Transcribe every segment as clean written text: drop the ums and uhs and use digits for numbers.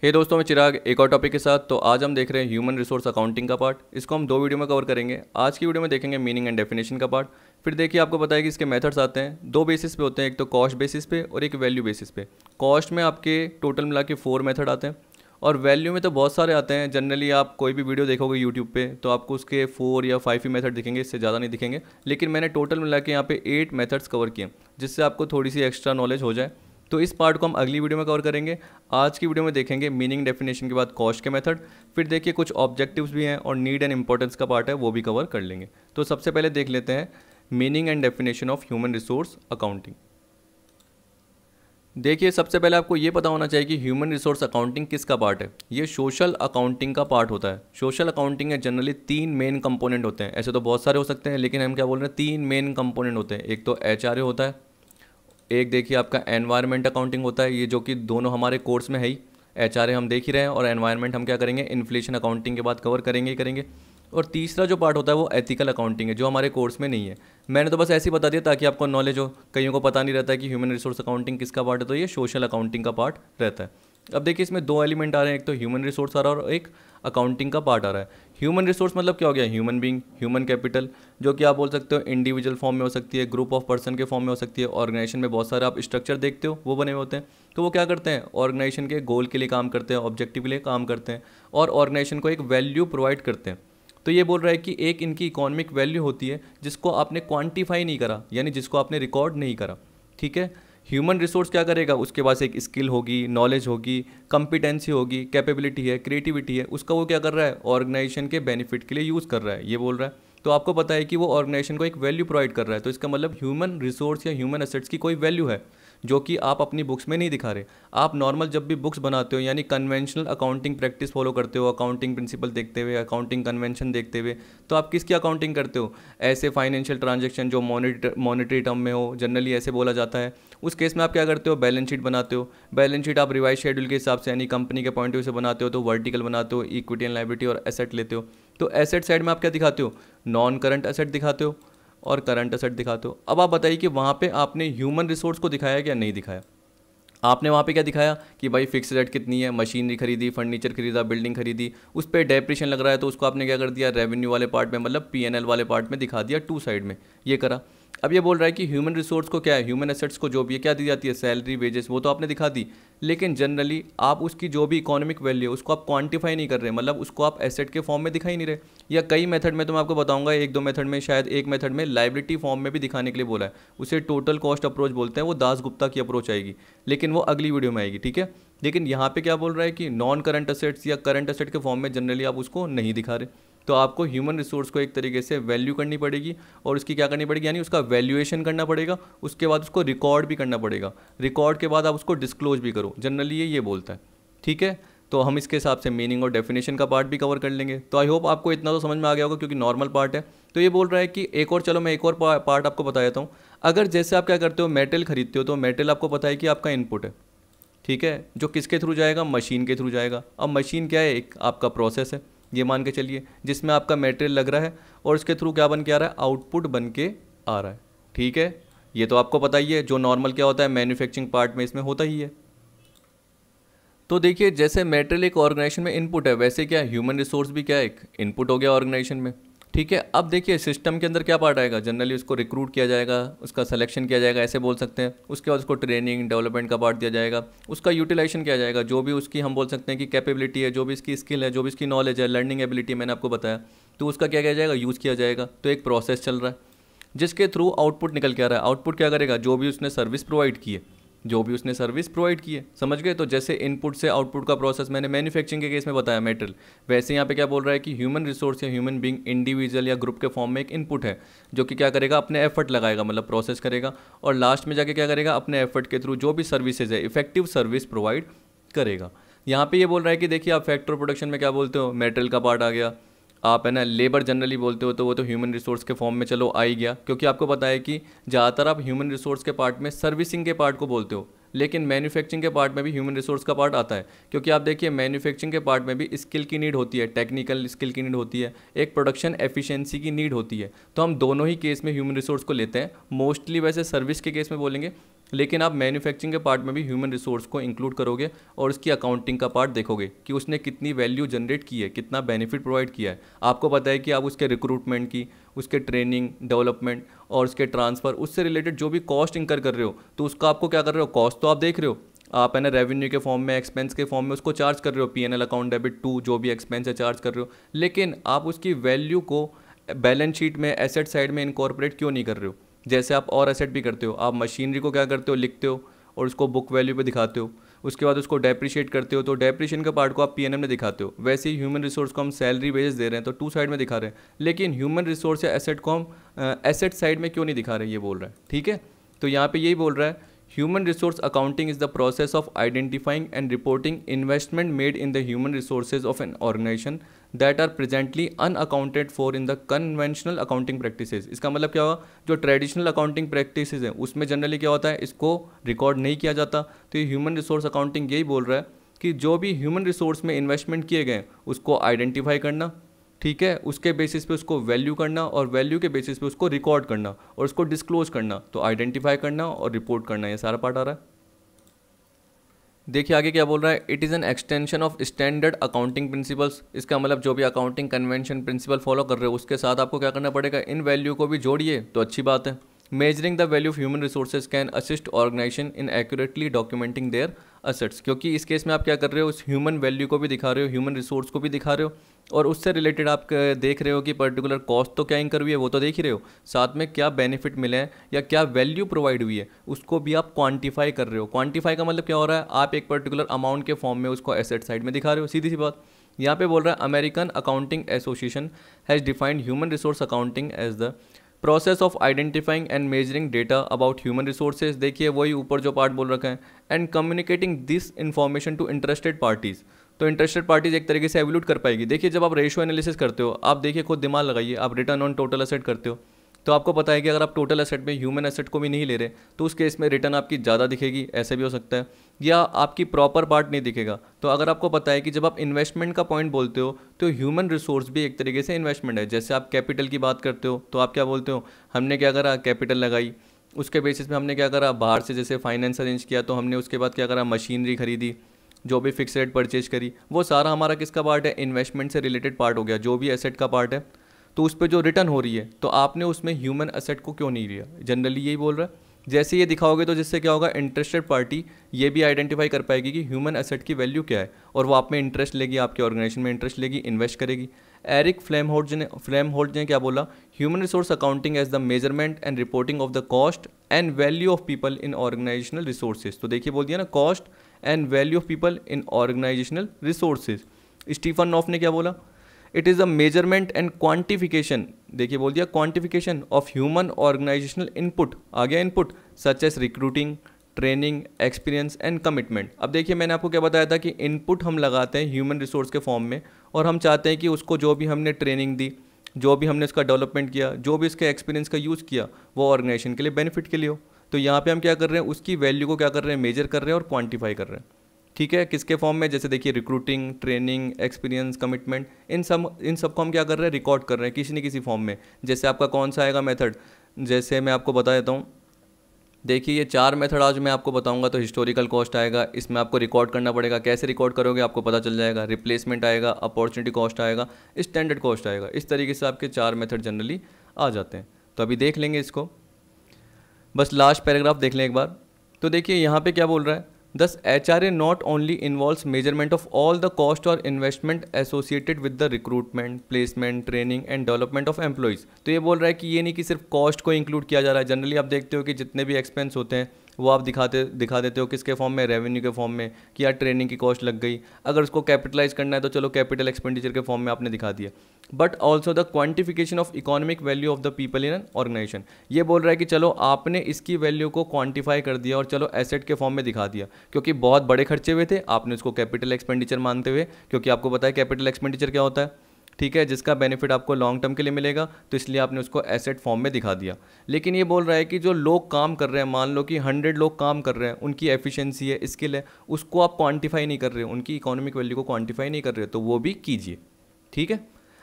हे दोस्तों, मैं चिराग एक और टॉपिक के साथ। तो आज हम देख रहे हैं ह्यूमन रिसोर्स अकाउंटिंग का पार्ट। इसको हम दो वीडियो में कवर करेंगे। आज की वीडियो में देखेंगे मीनिंग एंड डेफिनेशन का पार्ट। फिर देखिए आपको पता है कि इसके मेथड्स आते हैं दो बेसिस पे होते हैं, एक तो कॉस्ट बेसिस पे और एक वैल्यू बेसिस पे। कॉस्ट में आपके टोटल मिला के 4 मेथड आते हैं और वैल्यू में तो बहुत सारे आते हैं। जनरली आप कोई भी वीडियो देखोगे यूट्यूब पे तो आपको उसके 4 या 5 ही मेथड दिखेंगे, इससे ज़्यादा नहीं दिखेंगे। लेकिन मैंने टोटल मिला के यहाँ पे 8 मेथड्स कवर किए जिससे आपको थोड़ी सी एक्स्ट्रा नॉलेज हो जाए। तो इस पार्ट को हम अगली वीडियो में कवर करेंगे। आज की वीडियो में देखेंगे मीनिंग डेफिनेशन के बाद कॉस्ट के मेथड। फिर देखिए कुछ ऑब्जेक्टिव्स भी हैं और नीड एंड इंपॉर्टेंस का पार्ट है, वो भी कवर कर लेंगे। तो सबसे पहले देख लेते हैं meaning and definition of human resource accounting. देखिए सबसे पहले आपको ये पता होना चाहिए कि ह्यूमन रिसोर्स अकाउंटिंग किसका पार्ट है। ये सोशल अकाउंटिंग का पार्ट होता है। सोशल अकाउंटिंग में जनरली 3 मेन कंपोनेंट होते हैं। ऐसे तो बहुत सारे हो सकते हैं लेकिन हम क्या बोल रहे हैं, 3 मेन कंपोनेंट होते हैं। एक तो एचआरए होता है, एक देखिए आपका एनवायरनमेंट अकाउंटिंग होता है, ये जो कि दोनों हमारे कोर्स में है ही। एचआरए हम देख ही रहे हैं और एनवायरनमेंट हम क्या करेंगे, इन्फ्लेशन अकाउंटिंग के बाद कवर करेंगे ही करेंगे। और तीसरा जो पार्ट होता है वो एथिकल अकाउंटिंग है, जो हमारे कोर्स में नहीं है। मैंने तो बस ऐसे ही बता दिया ताकि आपको नॉलेज हो। कईयों को पता नहीं रहता है कि ह्यूमन रिसोर्स अकाउंटिंग किसका पार्ट है, तो ये सोशल अकाउंटिंग का पार्ट रहता है। अब देखिए इसमें 2 एलिमेंट आ रहे हैं, एक तो ह्यूमन रिसोर्स आ रहा है और एक अकाउंटिंग का पार्ट आ रहा है। ह्यूमन रिसोर्स मतलब क्या हो गया, ह्यूमन बीइंग, ह्यूमन कैपिटल, जो कि आप बोल सकते हो इंडिविजुअल फॉर्म में हो सकती है, ग्रुप ऑफ पर्सन के फॉर्म में हो सकती है। ऑर्गेनाइजेशन में बहुत सारे आप स्ट्रक्चर देखते हो वो बने हुए होते हैं। तो वो क्या करते हैं, ऑर्गेनाइजेशन के गोल के लिए काम करते हैं, ऑब्जेक्टिव के लिए काम करते हैं और ऑर्गेनाइजेशन को एक वैल्यू प्रोवाइड करते हैं। तो ये बोल रहा है कि एक इनकी इकोनॉमिक वैल्यू होती है जिसको आपने क्वांटिफाई नहीं करा, यानी जिसको आपने रिकॉर्ड नहीं करा। ठीक है। ह्यूमन रिसोर्स क्या करेगा, उसके पास एक स्किल होगी, नॉलेज होगी, कंपिटेंसी होगी, कैपेबिलिटी है, क्रिएटिविटी है, उसका वो क्या कर रहा है, ऑर्गेनाइजेशन के बेनिफिट के लिए यूज़ कर रहा है, ये बोल रहा है। तो आपको पता है कि वो ऑर्गेनाइजेशन को एक वैल्यू प्रोवाइड कर रहा है। तो इसका मतलब ह्यूमन रिसोर्स या ह्यूमन एसेट्स की कोई वैल्यू है जो कि आप अपनी बुक्स में नहीं दिखा रहे। आप नॉर्मल जब भी बुक्स बनाते हो यानी कन्वेंशनल अकाउंटिंग प्रैक्टिस फॉलो करते हो, अकाउंटिंग प्रिंसिपल देखते हुए, अकाउंटिंग कन्वेंशन देखते हुए, तो आप किसकी अकाउंटिंग करते हो, ऐसे फाइनेंशियल ट्रांजैक्शन जो मॉनेटरी टर्म में हो, जनरली ऐसे बोला जाता है। उस केस में आप क्या करते हो, बैलेंस शीट बनाते हो। बैलेंस शीट आप रिवाइज शेड्यूल के हिसाब से यानी कंपनी के पॉइंट ऑफ व्यू से बनाते हो, तो वर्टिकल बनाते हो, इक्विटी एंड लायबिलिटी और एसेट लेते हो। तो एसेट साइड में आप क्या दिखाते हो, नॉन करंट एसेट दिखाते हो और करंट एसेट दिखाते हो। अब आप बताइए कि वहाँ पे आपने ह्यूमन रिसोर्स को दिखाया क्या नहीं दिखाया। आपने वहाँ पे क्या दिखाया कि भाई फिक्स रेट कितनी है, मशीनरी खरीदी, फर्नीचर खरीदा, बिल्डिंग खरीदी, उस पर डेप्रिशन लग रहा है तो उसको आपने क्या कर दिया, रेवेन्यू वाले पार्ट में मतलब पीएनएल वाले पार्ट में दिखा दिया, टू साइड में ये करा। अब ये बोल रहा है कि ह्यूमन रिसोर्स को क्या है, ह्यूमन एसेट्स को जो भी है क्या दी जाती है, सैलरी, वेजेस, वो तो आपने दिखा दी। लेकिन जनरली आप उसकी जो भी इकोनॉमिक वैल्यू है उसको आप क्वांटिफाई नहीं कर रहे, मतलब उसको आप एसेट के फॉर्म में दिखा ही नहीं रहे। या कई मेथड में तो मैं आपको बताऊंगा, एक दो मेथड में, शायद एक मेथड में लाइबिलिटी फॉर्म में भी दिखाने के लिए बोला है। उसे टोटल कॉस्ट अप्रोच बोलते हैं, वो दास गुप्ता की अप्रोच आएगी, लेकिन वो अगली वीडियो में आएगी। ठीक है। लेकिन यहाँ पे क्या बोल रहा है कि नॉन करंट एसेट्स या करंट एसेट के फॉर्म में जनरली आप उसको नहीं दिखा रहे। तो आपको ह्यूमन रिसोर्स को एक तरीके से वैल्यू करनी पड़ेगी और उसकी क्या करनी पड़ेगी, यानी उसका वैल्यूएशन करना पड़ेगा। उसके बाद उसको रिकॉर्ड भी करना पड़ेगा, रिकॉर्ड के बाद आप उसको डिस्क्लोज भी करो। जनरली ये बोलता है। ठीक है। तो हम इसके हिसाब से मीनिंग और डेफिनेशन का पार्ट भी कवर कर लेंगे। तो आई होप आपको इतना तो समझ में आ गया होगा क्योंकि नॉर्मल पार्ट है। तो ये बोल रहा है कि एक और, चलो मैं एक और पार्ट आपको बता देता हूँ। अगर जैसे आप क्या करते हो, मेटल खरीदते हो, तो मेटल आपको पता है कि आपका इनपुट है। ठीक है। जो किसके थ्रू जाएगा, मशीन के थ्रू जाएगा। अब मशीन क्या है, एक आपका प्रोसेस है ये मान के चलिए, जिसमें आपका मटेरियल लग रहा है और उसके थ्रू क्या बन के आ रहा है, आउटपुट बन के आ रहा है। ठीक है। ये तो आपको पता ही है, जो नॉर्मल क्या होता है मैन्युफैक्चरिंग पार्ट में इसमें होता ही है। तो देखिए जैसे मटेरियल एक ऑर्गेनाइजेशन में इनपुट है, वैसे क्या ह्यूमन रिसोर्स भी क्या है, एक इनपुट हो गया ऑर्गेनाइजेशन में। ठीक है। अब देखिए सिस्टम के अंदर क्या पार्ट आएगा, जनरली उसको रिक्रूट किया जाएगा, उसका सिलेक्शन किया जाएगा, ऐसे बोल सकते हैं। उसके बाद उसको ट्रेनिंग डेवलपमेंट का पार्ट दिया जाएगा, उसका यूटिलाइजेशन किया जाएगा, जो भी उसकी हम बोल सकते हैं कि कैपेबिलिटी है, जो भी इसकी स्किल है, जो भी इसकी नॉलेज है, लर्निंग एबिलिटी मैंने आपको बताया, तो उसका क्या किया जाएगा, यूज़ किया जाएगा। तो एक प्रोसेस चल रहा है जिसके थ्रू आउटपुट निकल के आ रहा है। आउटपुट क्या करेगा, जो भी उसने सर्विस प्रोवाइड की है, जो भी उसने सर्विस प्रोवाइड की है, समझ गए। तो जैसे इनपुट से आउटपुट का प्रोसेस मैंने मैन्युफैक्चरिंग के केस में बताया मेटल, वैसे यहाँ पे क्या बोल रहा है कि ह्यूमन रिसोर्स या ह्यूमन बीइंग इंडिविजुअल या ग्रुप के फॉर्म में एक इनपुट है जो कि क्या करेगा, अपने एफर्ट लगाएगा, मतलब प्रोसेस करेगा और लास्ट में जाके क्या करेगा, अपने एफर्ट के थ्रू जो भी सर्विसेज है इफेक्टिव सर्विस प्रोवाइड करेगा। यहाँ पे ये बोल रहा है कि देखिए आप फैक्ट्री प्रोडक्शन में क्या बोलते हो, मेटल का पार्ट आ गया। आप है ना लेबर जनरली बोलते हो तो वो तो ह्यूमन रिसोर्स के फॉर्म में चलो आ ही गया, क्योंकि आपको पता है कि ज़्यादातर आप ह्यूमन रिसोर्स के पार्ट में सर्विसिंग के पार्ट को बोलते हो, लेकिन मैन्युफैक्चरिंग के पार्ट में भी ह्यूमन रिसोर्स का पार्ट आता है। क्योंकि आप देखिए मैन्युफैक्चरिंग के पार्ट में भी स्किल की नीड होती है, टेक्निकल स्किल की नीड होती है, एक प्रोडक्शन एफिशिएंसी की नीड होती है। तो हम दोनों ही केस में ह्यूमन रिसोर्स को लेते हैं। मोस्टली वैसे सर्विस के केस में बोलेंगे लेकिन आप मैन्युफैक्चरिंग के पार्ट में भी ह्यूमन रिसोर्स को इंक्लूड करोगे और उसकी अकाउंटिंग का पार्ट देखोगे कि उसने कितनी वैल्यू जनरेट की है, कितना बेनिफिट प्रोवाइड किया है। आपको पता है कि आप उसके रिक्रूटमेंट की, उसके ट्रेनिंग डेवलपमेंट और उसके ट्रांसफ़र, उससे रिलेटेड जो भी कॉस्ट इंकर कर रहे हो, तो उसका आपको क्या कर रहे हो, कॉस्ट तो आप देख रहे हो, आप है ना रेवेन्यू के फॉर्म में, एक्सपेंस के फॉर्म में उसको चार्ज कर रहे हो, पीएनएल अकाउंट डेबिट टू जो भी एक्सपेंस है चार्ज कर रहे हो, लेकिन आप उसकी वैल्यू को बैलेंस शीट में एसेट साइड में इनकॉर्पोरेट क्यों नहीं कर रहे हो? जैसे आप और एसेट भी करते हो, आप मशीनरी को क्या करते हो, लिखते हो और उसको बुक वैल्यू पे दिखाते हो, उसके बाद उसको डेप्रिशिएट करते हो, तो डेप्रिशिएशन के पार्ट को आप पीएनएल में दिखाते हो। वैसे ही ह्यूमन रिसोर्स को हम सैलरी वेजेस दे रहे हैं तो टू साइड में दिखा रहे हैं, लेकिन ह्यूमन रिसोर्स या एसेट को हम एसेट साइड में क्यों नहीं दिखा रहे, ये बोल रहा है। ठीक है, तो यहाँ पे यही बोल रहा है, human resource accounting is the process of identifying and reporting investment made in the human resources of an organization that are presently unaccounted for in the conventional accounting practices. इसका मतलब क्या हुआ, जो ट्रेडिशनल अकाउंटिंग प्रैक्टिसेस हैं उसमें generally क्या होता है, इसको रिकॉर्ड नहीं किया जाता। तो ये ह्यूमन रिसोर्स अकाउंटिंग यही बोल रहा है कि जो भी ह्यूमन रिसोर्स में इन्वेस्टमेंट किए गए उसको आइडेंटिफाई करना, ठीक है, उसके बेसिस पे उसको वैल्यू करना और वैल्यू के बेसिस पे उसको रिकॉर्ड करना और उसको डिस्क्लोज करना, तो आइडेंटिफाई करना और रिपोर्ट करना, ये सारा पार्ट आ रहा है। देखिए आगे क्या बोल रहा है, it is an extension of standard accounting principles. इसका मतलब जो भी अकाउंटिंग कन्वेंशन प्रिंसिपल फॉलो कर रहे हो उसके साथ आपको क्या करना पड़ेगा, इन वैल्यू को भी जोड़िए तो अच्छी बात है। Measuring the value of human resources can assist organization in accurately documenting their assets, क्योंकि इस केस में आप क्या कर रहे हो, उस ह्यूमन वैल्यू को भी दिखा रहे हो, ह्यूमन रिसोर्स को भी दिखा रहे हो और उससे रिलेटेड आप देख रहे हो कि पर्टिकुलर कॉस्ट तो क्या इंकर हुई है वो तो देख ही रहे हो, साथ में क्या बेनिफिट मिले हैं या क्या वैल्यू प्रोवाइड हुई है उसको भी आप क्वांटिफाई कर रहे हो। क्वांटिफाई का मतलब क्या हो रहा है, आप एक पर्टिकुलर अमाउंट के फॉर्म में उसको एसेट साइड में दिखा रहे हो, सीधी सी बात। यहाँ पे बोल रहा है American accounting association has defined human resource accounting as the process of identifying and measuring data about human resources. देखिए वही ऊपर जो पार्ट बोल रखा है, and communicating this information to interested parties. तो इंटरेस्टेड पार्टीज एक तरीके से एवल्यूट कर पाएगी। देखिए जब आप रेशियो एनालिसिस करते हो, आप देखिए खुद दिमाग लगाइए, आप रिटर्न ऑन टोटल एसेट करते हो तो आपको पता है कि अगर आप टोटल एसेट में ह्यूमन एसेट को भी नहीं ले रहे तो उस केस में रिटर्न आपकी ज़्यादा दिखेगी, ऐसे भी हो सकता है, या आपकी प्रॉपर पार्ट नहीं दिखेगा। तो अगर आपको पता है कि जब आप इन्वेस्टमेंट का पॉइंट बोलते हो तो ह्यूमन रिसोर्स भी एक तरीके से इन्वेस्टमेंट है। जैसे आप कैपिटल की बात करते हो तो आप क्या बोलते हो, हमने क्या करा, कैपिटल लगाई, उसके बेसिस में हमने क्या करा, बाहर से जैसे फाइनेंस अरेंज किया तो हमने उसके बाद क्या करा, मशीनरी खरीदी, जो भी फिक्स रेट परचेज करी, वो सारा हमारा किसका पार्ट है, इन्वेस्टमेंट से रिलेटेड पार्ट हो गया, जो भी एसेट का पार्ट है। तो उस पर जो रिटर्न हो रही है तो आपने उसमें ह्यूमन एसेट को क्यों नहीं लिया, जनरली यही बोल रहा है। जैसे ये दिखाओगे तो जिससे क्या होगा, इंटरेस्टेड पार्टी ये भी आइडेंटिफाई कर पाएगी कि ह्यूमन एसेट की वैल्यू क्या है और वो आप में इंटरेस्ट लेगी, आपके ऑर्गेनाइजेशन में इंटरेस्ट लेगी, इन्वेस्ट करेगी। एरिक फ्लेमहोल्ट्ज ने क्या बोला, human resource accounting as the measurement and reporting of the cost and value of people in organisational resources. तो देखिए बोल दिया ना, cost and value of people in organisational resources. Stephen Knauf ने क्या बोला, it is a measurement and quantification, देखिए बोल दिया quantification of human organisational input, आ गया input, such as recruiting, training, experience and commitment. अब देखिए मैंने आपको क्या बताया था कि इनपुट हम लगाते हैं ह्यूमन रिसोर्स के फॉर्म में और हम चाहते हैं कि उसको जो भी हमने ट्रेनिंग दी, जो भी हमने उसका डेवलपमेंट किया, जो भी उसके एक्सपीरियंस का यूज़ किया वो ऑर्गेनाइजेशन के लिए बेनिफिट के लिए हो। तो यहाँ पे हम क्या कर रहे हैं, उसकी वैल्यू को क्या कर रहे हैं, मेजर कर रहे हैं और क्वांटिफाई कर रहे हैं। ठीक है, किसके फॉर्म में, जैसे देखिए रिक्रूटिंग, ट्रेनिंग, एक्सपीरियंस, कमिटमेंट, इन सब को हम क्या कर रहे हैं, रिकॉर्ड कर रहे हैं किसी न किसी फॉर्म में। जैसे आपका कौन सा आएगा मेथड, जैसे मैं आपको बता देता हूँ, देखिए ये 4 मेथड आज मैं आपको बताऊंगा। तो हिस्टोरिकल कॉस्ट आएगा, इसमें आपको रिकॉर्ड करना पड़ेगा, कैसे रिकॉर्ड करोगे आपको पता चल जाएगा। रिप्लेसमेंट आएगा, अपॉर्चुनिटी कॉस्ट आएगा, स्टैंडर्ड कॉस्ट आएगा। इस तरीके से आपके 4 मेथड जनरली आ जाते हैं। तो अभी देख लेंगे इसको, बस लास्ट पैराग्राफ देख लें एक बार। तो देखिए यहाँ पे क्या बोल रहा है, Thus, HRA not only involves measurement of all the cost or investment associated with the recruitment, placement, training and development of employees। तो ये बोल रहा है कि ये नहीं कि सिर्फ कॉस्ट को इंक्लूड किया जा रहा है। जनरली आप देखते हो कि जितने भी एक्सपेंस होते हैं वो आप दिखा देते हो किसके फॉर्म में, रेवेन्यू के फॉर्म में, कि यार ट्रेनिंग की कॉस्ट लग गई। अगर उसको कैपिटलाइज करना है तो चलो कैपिटल एक्सपेंडिचर के फॉर्म में आपने दिखा दिया। But also the quantification of economic value of the people in an organization. ये बोल रहा है कि चलो आपने इसकी वैल्यू को क्वांटिफाई कर दिया और चलो एसेट के फॉर्म में दिखा दिया, क्योंकि बहुत बड़े खर्चे हुए थे, आपने उसको कैपिटल एक्सपेंडिचर मानते हुए, क्योंकि आपको पता है कैपिटल एक्सपेंडिचर क्या होता है, ठीक है, जिसका बेनिफिट आपको लॉन्ग टर्म के लिए मिलेगा, तो इसलिए आपने उसको एसेट फॉर्म में दिखा दिया। लेकिन ये बोल रहा है कि जो लोग काम कर रहे हैं, मान लो कि 100 लोग काम कर रहे हैं, उनकी एफिशिएंसी है, स्किल है, उसको आप क्वांटिफाई नहीं कर रहे हो, उनकी इकोनॉमिक वैल्यू को क्वांटिफाई नहीं कर रहे हो, तो वो भी कीजिए। ठीक है,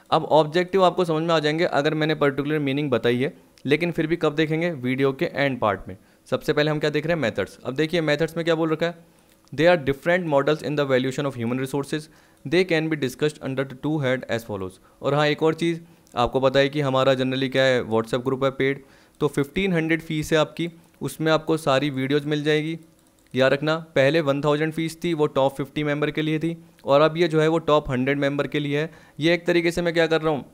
अब ऑब्जेक्टिव आपको समझ में आ जाएंगे अगर मैंने पर्टिकुलर मीनिंग बताई है, लेकिन फिर भी कब देखेंगे, वीडियो के एंड पार्ट में। सबसे पहले हम क्या देख रहे हैं, मेथड्स। अब देखिए मेथड्स में क्या बोल रखा है, they are different models in the valuation of human resources, they can be discussed under the two head as follows. और हाँ एक और चीज़ आपको पता है कि हमारा जनरली क्या है, व्हाट्सएप ग्रुप है पेड, तो 1500 फीस है आपकी, उसमें आपको सारी वीडियोज़ मिल जाएगी। याद रखना पहले 1000 फीस थी, वो टॉप 50 मेंबर के लिए थी, और अब ये जो है वो टॉप 100 मेंबर के लिए है। ये एक तरीके से मैं क्या कर रहा हूँ,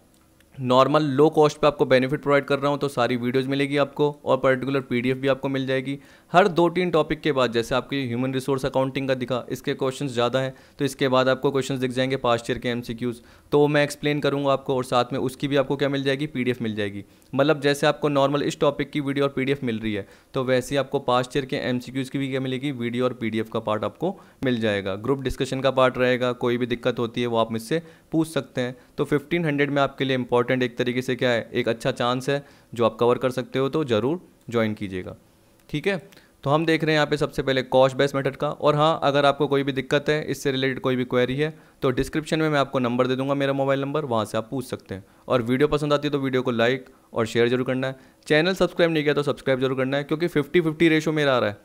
नॉर्मल लो कॉस्ट पे आपको बेनिफिट प्रोवाइड कर रहा हूँ, तो सारी वीडियोस मिलेगी आपको और पर्टिकुलर पीडीएफ भी आपको मिल जाएगी। हर 2-3 टॉपिक के बाद, जैसे आपकी ह्यूमन रिसोर्स अकाउंटिंग का दिखा, इसके क्वेश्चंस ज़्यादा हैं तो इसके बाद आपको क्वेश्चंस दिख जाएंगे पास्ट ईयर के एमसीक्यूज़, तो वो मैं एक्सप्लेन करूँगा आपको, और साथ में उसकी भी आपको क्या मिल जाएगी, पीडीएफ मिल जाएगी। मतलब जैसे आपको नॉर्मल इस टॉपिक की वीडियो और पीडीएफ मिल रही है, तो वैसे ही आपको पास्ट ईयर के एमसीक्यूज़ की भी क्या मिलेगी, वीडियो और पीडीएफ का पार्ट आपको मिल जाएगा। ग्रुप डिस्कशन का पार्ट रहेगा, कोई भी दिक्कत होती है वो आप मुझसे पूछ सकते हैं। तो 1500 में आपके लिए इंपॉर्टेंट एक तरीके से क्या है, एक अच्छा चांस है जो आप कवर कर सकते हो, तो ज़रूर ज्वाइन कीजिएगा। ठीक है, तो हम देख रहे हैं यहाँ पे सबसे पहले कॉस्ट बेस्ड मेथड का। और हाँ अगर आपको कोई भी दिक्कत है, इससे रिलेटेड कोई भी क्वेरी है, तो डिस्क्रिप्शन में मैं आपको नंबर दे दूंगा, मेरा मोबाइल नंबर, वहाँ से आप पूछ सकते हैं। और वीडियो पसंद आती है तो वीडियो को लाइक और शेयर जरूर करना है। चैनल सब्सक्राइब नहीं किया तो सब्सक्राइब जरूर करना है, क्योंकि 50-50 रेशो मेरा आ रहा है,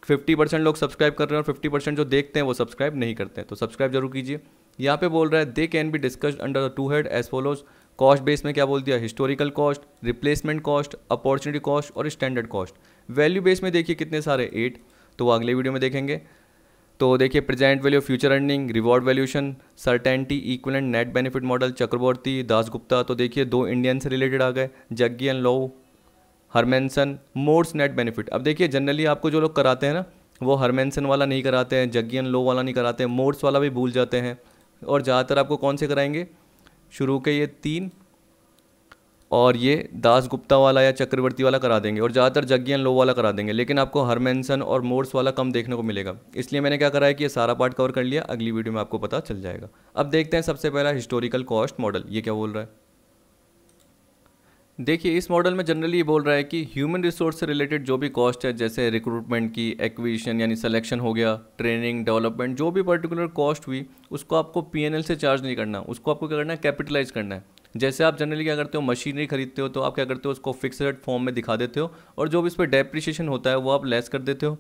50% लोग सब्सक्राइब कर रहे हैं और 50% जो देखते हैं वो सब्सक्राइब नहीं करते हैं, तो सब्सक्राइब जरूर कीजिए। यहाँ पे बोल रहा है they can be discussed under the two head as follows. Cost base में क्या बोल दिया, historical cost, replacement cost, opportunity cost और स्टैंडर्ड कॉस्ट। वैल्यू बेस में देखिए कितने सारे 8, तो वो अगले वीडियो में देखेंगे। तो देखिए present value, future earning, reward valuation, certainty, equivalent, net benefit model, Chakraborty, Dasgupta. तो देखिए 2 इंडियन से रिलेटेड आ गए, Jaggi and Lau, Hermanson, Morse net benefit. अब देखिए जनरली आपको जो लोग कराते हैं ना, वो हरमेंसन वाला नहीं कराते हैं, जग्गी एंड लो वाला नहीं कराते हैं, मोड्स वाला भी भूल जाते हैं। और ज़्यादातर आपको कौन से कराएंगे, शुरू के ये 3 और ये दासगुप्ता वाला या चक्रवर्ती वाला करा देंगे, और ज़्यादातर जग्गी एंड लो वाला करा देंगे, लेकिन आपको हरमेंसन और मोड्स वाला कम देखने को मिलेगा। इसलिए मैंने क्या करा है कि ये सारा पार्ट कवर कर लिया, अगली वीडियो में आपको पता चल जाएगा। अब देखते हैं सबसे पहला हिस्टोरिकल कॉस्ट मॉडल, ये क्या बोल रहा है। देखिए इस मॉडल में जनरली ये बोल रहा है कि ह्यूमन रिसोर्स से रिलेटेड जो भी कॉस्ट है, जैसे रिक्रूटमेंट की, एक्विजिशन यानी सिलेक्शन हो गया, ट्रेनिंग, डेवलपमेंट, जो भी पर्टिकुलर कॉस्ट हुई, उसको आपको पीएनएल से चार्ज नहीं करना, उसको आपको क्या करना है, कैपिटलाइज करना है। जैसे आप जनरली क्या करते हो, मशीनरी खरीदते हो तो आप क्या करते हो, उसको फिक्स्ड फॉर्म में दिखा देते हो, और जो भी इस पर डेप्रिसिएशन होता है वो आप लेस कर देते हो।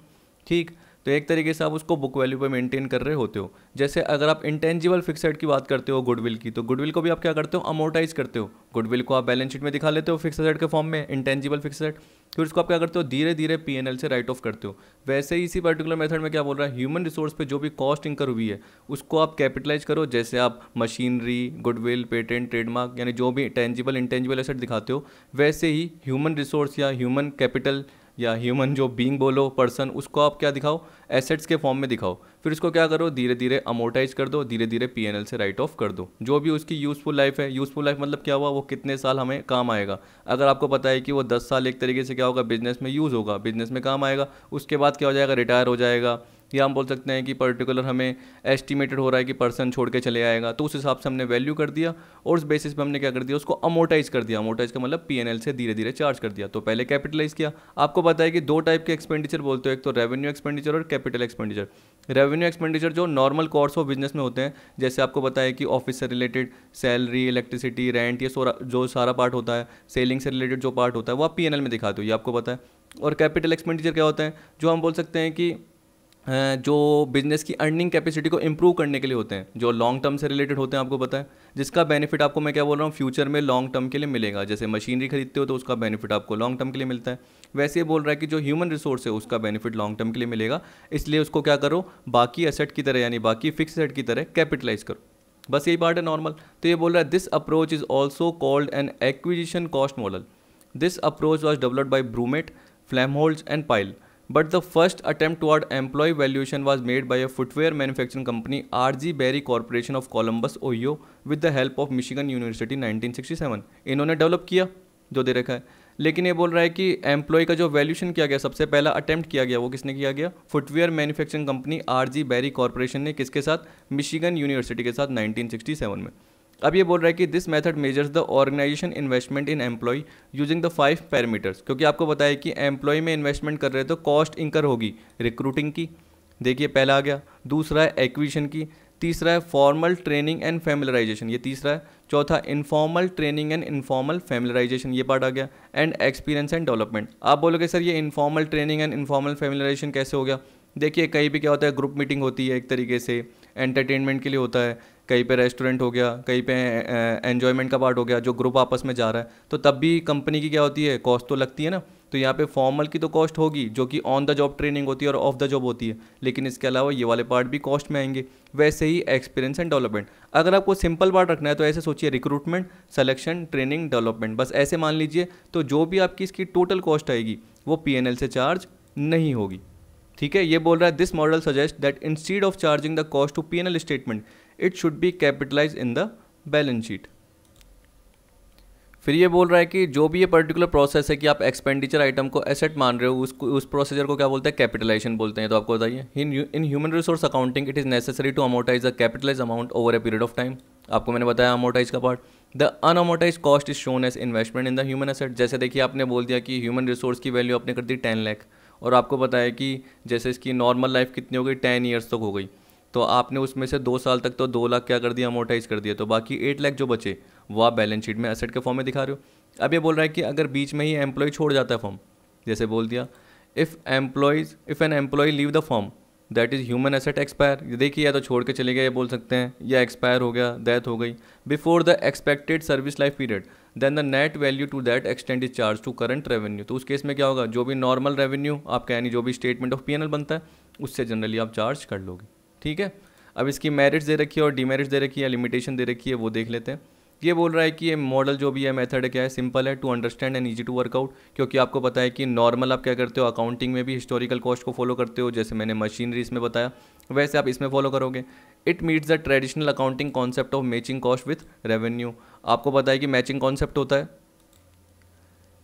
ठीक, तो एक तरीके से आप उसको बुक वैल्यू पे मेंटेन कर रहे होते हो। जैसे अगर आप इंटेंजिबल फिक्स्ड की बात करते हो, गुडविल की, तो गुडविल को भी आप क्या करते हो, अमोर्टाइज करते हो। गुडविल को आप बैलेंस शीट में दिखा लेते हो फिक्स्ड के फॉर्म में, इंटेंजिबल फिक्स्ड, फिर उसको आप क्या करते हो, धीरे धीरे पीएनएल से राइट ऑफ करते हो। वैसे ही इसी पर्टिकुलर मेथड में क्या बोल रहा है, ह्यूमन रिसोर्स पे जो भी कॉस्ट इंकर हुई है उसको आप कैपिटलाइज करो। जैसे आप मशीनरी, गुडविल, पेटेंट, ट्रेडमार्क यानी जो भी टेंजिबल इंटेंजिबल एसेट दिखाते हो, वैसे ही ह्यूमन रिसोर्स या ह्यूमन कैपिटल या ह्यूमन जो बीइंग बोलो, पर्सन, उसको आप क्या दिखाओ, एसेट्स के फॉर्म में दिखाओ। फिर इसको क्या करो, धीरे धीरे अमोर्टाइज कर दो, धीरे धीरे पीएनएल से राइट ऑफ कर दो। जो भी उसकी यूज़फुल लाइफ है, यूज़फुल लाइफ मतलब क्या हुआ, वो कितने साल हमें काम आएगा। अगर आपको पता है कि वो 10 साल एक तरीके से क्या होगा, बिजनेस में यूज़ होगा, बिजनेस में काम आएगा, उसके बाद क्या हो जाएगा, रिटायर हो जाएगा, या हम बोल सकते हैं कि पर्टिकुलर हमें एस्टिमेटेड हो रहा है कि पर्सन छोड़ के चले आएगा, तो उस हिसाब से हमने वैल्यू कर दिया, और उस बेसिस पे हमने क्या कर दिया, उसको अमोर्टाइज कर दिया। अमोर्टाइज का मतलब पीएनएल से धीरे धीरे चार्ज कर दिया। तो पहले कैपिटलाइज किया। आपको पता है कि 2 टाइप के एक्सपेंडिचर बोलते हो, एक तो रेवेन्यू एक्सपेंडिचर और कैपिटल एक्सपेंडिचर। रेवेन्यू एक्सपेंडिचर जो नॉर्मल कोर्स ऑफ बिजनेस में होते हैं, जैसे आपको पता है कि ऑफिस से रिलेटेड सैलरी, इलेक्ट्रिसिटी, रेंट, ये जो सारा पार्ट होता है, सेलिंग से रिलेटेड जो पार्ट होता है, वो आप पीएनएल में दिखाते हो, ये आपको पता है। और कैपिटल एक्सपेंडिचर क्या होता है, जो हम बोल सकते हैं कि जो बिजनेस की अर्निंग कैपेसिटी को इंप्रूव करने के लिए होते हैं, जो लॉन्ग टर्म से रिलेटेड होते हैं, आपको पता है, जिसका बेनिफिट आपको मैं क्या बोल रहा हूँ, फ्यूचर में लॉन्ग टर्म के लिए मिलेगा। जैसे मशीनरी खरीदते हो तो उसका बेनिफिट आपको लॉन्ग टर्म के लिए मिलता है, वैसे ये बोल रहा है कि जो ह्यूमन रिसोर्स है उसका बेनिफिट लॉन्ग टर्म के लिए मिलेगा, इसलिए उसको क्या करो, बाकी एसेट की तरह यानी बाकी फिक्स एसेट की तरह कैपिटलाइज करो। बस यही पार्ट है नॉर्मल। तो ये बोल रहा है this approach is also called an acquisition cost model. This approach was developed by Brummet, Flamholtz and Pyle. But the first attempt toward employee valuation was made by a footwear manufacturing company R.G. Berry Corporation of Columbus, Ohio, with the help of Michigan University 1967. इन्होंने develop किया जो दे रखा है, लेकिन ये बोल रहा है कि एम्प्लॉय का जो वैल्यूशन किया गया, सबसे पहला अटेम्प्ट किया गया, वो किसने किया गया, footwear manufacturing company R.G. Berry corporation ने, किसके साथ, मिशिगन यूनिवर्सिटी के साथ 1967 में. अब ये बोल रहा है कि this method measures the organization investment in employ using the 5 parameters. क्योंकि आपको पता है कि एम्प्लॉय में इन्वेस्टमेंट कर रहे हैं तो कॉस्ट इंकर होगी रिक्रूटिंग की, देखिए पहला आ गया, दूसरा है एक्विजिशन की, तीसरा है फॉर्मल ट्रेनिंग एंड फैमिलराइजेशन, ये तीसरा है। चौथा इनफॉर्मल ट्रेनिंग एंड इनफॉर्मल फैमिलराइजेशन, ये पार्ट आ गया। And experience and development. आप बोलोगे सर ये इनफॉर्मल ट्रेनिंग एंड इनफॉर्मल फैमिलराइजेशन कैसे हो गया? देखिए कहीं भी क्या होता है, ग्रुप मीटिंग होती है एक तरीके से, एंटरटेनमेंट के लिए होता है, कहीं पे रेस्टोरेंट हो गया, कहीं पे एन्जॉयमेंट का पार्ट हो गया, जो ग्रुप आपस में जा रहा है, तो तब भी कंपनी की क्या होती है, कॉस्ट तो लगती है ना। तो यहाँ पे फॉर्मल की तो कॉस्ट होगी जो कि ऑन द जॉब ट्रेनिंग होती है और ऑफ द जॉब होती है, लेकिन इसके अलावा ये वाले पार्ट भी कॉस्ट में आएंगे। वैसे ही एक्सपीरियंस एंड डेवलपमेंट, अगर आपको सिंपल पार्ट रखना है तो ऐसे सोचिए, रिक्रूटमेंट, सिलेक्शन, ट्रेनिंग, डेवलपमेंट, बस ऐसे मान लीजिए। तो जो भी आपकी इसकी टोटल कॉस्ट आएगी वो P&L से चार्ज नहीं होगी। ठीक है, ये बोल रहा है this model suggest that instead of charging the cost to P&L statement it should be capitalize in the balance sheet. फिर ये बोल रहा है कि जो भी ये पर्टिकुलर प्रोसेस है कि आप एक्सपेंडिचर आइटम को एसेट मान रहे हो, उसको उस प्रोसीजर को क्या बोलते हैं, कैपिटलाइजेशन बोलते हैं। तो आपको बताइए, in human resource accounting it is necessary to amortise the capitalise amount over a period of time. आपको मैंने बताया अमोर्टाइज का part. The unamortise cost is shown as investment in the human asset. जैसे देखिए आपने बोल दिया कि ह्यूमन रिसोर्स की वैल्यू आपने कर दी 10 लाख, और आपको बताया कि जैसे इसकी नॉर्मल लाइफ कितनी हो गई, 10 ईयर्स तक हो गई, तो आपने उसमें से 2 साल तक तो 2 लाख क्या कर दिया, अमोर्टाइज कर दिया, तो बाकी 8 लाख जो बचे वो आप बैलेंस शीट में एसेट के फॉर्म में दिखा रहे हो। अब ये बोल रहा है कि अगर बीच में ही एम्प्लॉय छोड़ जाता है फॉर्म, जैसे बोल दिया if an employ leave the form that is human asset expire, देखिए या तो छोड़ के चले गए ये बोल सकते हैं, या एक्सपायर हो गया, डेथ हो गई before the expected service life period, then the net value to that extend is charge to current revenue. तो उस केस में क्या होगा, जो भी नॉर्मल रेवेन्यू आपका यानी जो भी स्टेटमेंट ऑफ P&L बनता है उससे जनरली आप चार्ज कर लोगे। ठीक है, अब इसकी मेरिट्स दे रखी है और डीमेरिट्स दे रखी है, लिमिटेशन दे रखी है, वो देख लेते हैं। ये बोल रहा है कि ये मॉडल जो भी है, मेथड है, क्या है, सिंपल है, to understand and easy to work out. क्योंकि आपको पता है कि नॉर्मल आप क्या करते हो, अकाउंटिंग में भी हिस्टोरिकल कॉस्ट को फॉलो करते हो, जैसे मैंने मशीनरी इसमें बताया वैसे आप इसमें फॉलो करोगे। It meets the traditional accounting concept of matching cost with revenue. आपको पता है कि मैचिंग कॉन्सेप्ट होता है,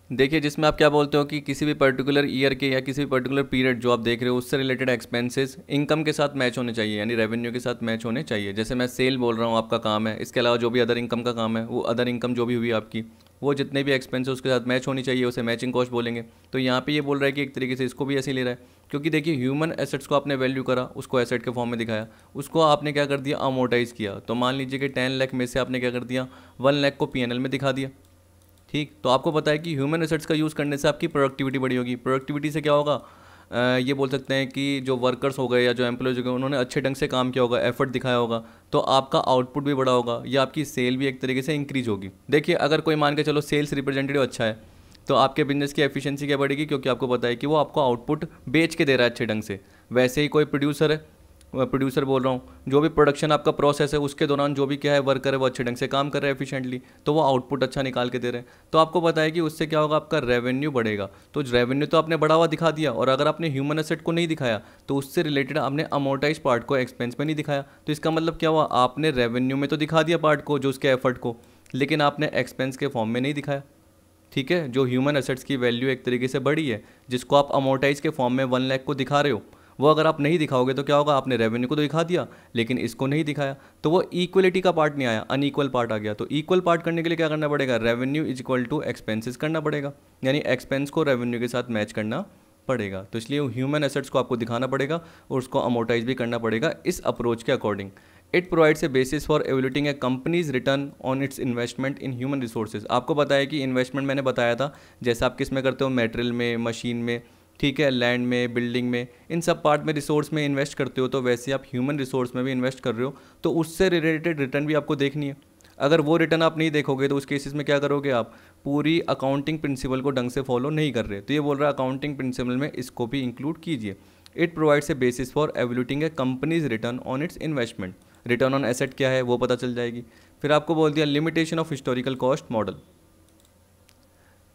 देखिए जिसमें आप क्या बोलते हो कि किसी भी पर्टिकुलर ईयर के या किसी भी पर्टिकुलर पीरियड जो आप देख रहे हो उससे रिलेटेड एक्सपेंसेस इनकम के साथ मैच होने चाहिए, यानी रेवेन्यू के साथ मैच होने चाहिए। जैसे मैं सेल बोल रहा हूँ आपका काम है, इसके अलावा जो भी अदर इनकम का काम है, वो अदर इनकम जो भी हुई आपकी, वो जितने भी एक्सपेंस है उसके साथ मैच होनी चाहिए, उसे मैचिंग कॉस्ट बोलेंगे। तो यहाँ पे ये बोल रहा है कि एक तरीके से इसको भी ऐसे ही ले रहा है, क्योंकि देखिए ह्यूमन एसेट्स को आपने वैल्यू करा, उसको एसेट के फॉर्म में दिखाया, उसको आपने क्या कर दिया, अमोर्टाइज किया। तो मान लीजिए कि 10 लाख में से आपने क्या कर दिया, 1 लाख को P&L में दिखा दिया। ठीक, तो आपको पता है कि ह्यूमन एसेट्स का यूज़ करने से आपकी प्रोडक्टिविटी बढ़ी होगी। प्रोडक्टिविटी से क्या होगा, ये बोल सकते हैं कि जो वर्कर्स हो गए या जो एम्प्लॉयज हो गए उन्होंने अच्छे ढंग से काम किया होगा, एफर्ट दिखाया होगा, तो आपका आउटपुट भी बढ़ा होगा या आपकी सेल भी एक तरीके से इंक्रीज होगी। देखिए अगर कोई मान के चलो सेल्स रिप्रेजेंटेटिव अच्छा है तो आपके बिजनेस की एफिशिएंसी क्या बढ़ेगी, क्योंकि आपको पता है कि वो आपको आउटपुट बेच के दे रहा है अच्छे ढंग से। वैसे ही कोई प्रोड्यूसर है, प्रोड्यूसर बोल रहा हूँ, जो भी प्रोडक्शन आपका प्रोसेस है उसके दौरान जो भी क्या है वर्कर है वो अच्छे ढंग से काम कर रहे हैं एफिशिएंटली, तो वो आउटपुट अच्छा निकाल के दे रहे हैं। तो आपको पता है कि उससे क्या होगा, आपका रेवेन्यू बढ़ेगा। तो रेवेन्यू तो आपने बढ़ा हुआ दिखा दिया, और अगर आपने ह्यूमन एसेट को नहीं दिखाया तो उससे रिलेटेड आपने अमोर्टाइज पार्ट को एक्सपेंस में नहीं दिखाया। तो इसका मतलब क्या हुआ, आपने रेवेन्यू में तो दिखा दिया पार्ट को, जो उसके एफर्ट को, लेकिन आपने एक्सपेंस के फॉर्म में नहीं दिखाया। ठीक है, जो ह्यूमन एसेट्स की वैल्यू एक तरीके से बढ़ी है, जिसको आप अमोर्टाइज के फॉर्म में 1 लाख को दिखा रहे हो, वो अगर आप नहीं दिखाओगे तो क्या होगा, आपने रेवेन्यू को तो दिखा दिया लेकिन इसको नहीं दिखाया, तो वो इक्वलिटी का पार्ट नहीं आया, अनइक्वल पार्ट आ गया। तो इक्वल पार्ट करने के लिए क्या करना पड़ेगा, revenue is equal to expenses करना पड़ेगा, यानी एक्सपेंस को रेवेन्यू के साथ मैच करना पड़ेगा। तो इसलिए ह्यूमन एसेट्स को आपको दिखाना पड़ेगा और उसको अमोर्टाइज भी करना पड़ेगा इस अप्रोच के according. It provides a basis for evaluating a company's return on its investment in human resources. आपको पता है कि इन्वेस्टमेंट मैंने बताया था, जैसे आप किस में करते हो, मेटेरियल में, मशीन में, ठीक है, लैंड में, बिल्डिंग में, इन सब पार्ट में रिसोर्स में इन्वेस्ट करते हो, तो वैसे आप ह्यूमन रिसोर्स में भी इन्वेस्ट कर रहे हो, तो उससे रिलेटेड रिटर्न भी आपको देखनी है। अगर वो रिटर्न आप नहीं देखोगे तो उस केसेस में क्या करोगे, आप पूरी अकाउंटिंग प्रिंसिपल को ढंग से फॉलो नहीं कर रहे। तो ये बोल रहा है अकाउंटिंग प्रिंसिपल में इसको भी इंक्लूड कीजिए। It provides a basis for evaluating a company's return on its investment. Return on asset क्या है वो पता चल जाएगी। फिर आपको बोल दिया limitation of historical cost model.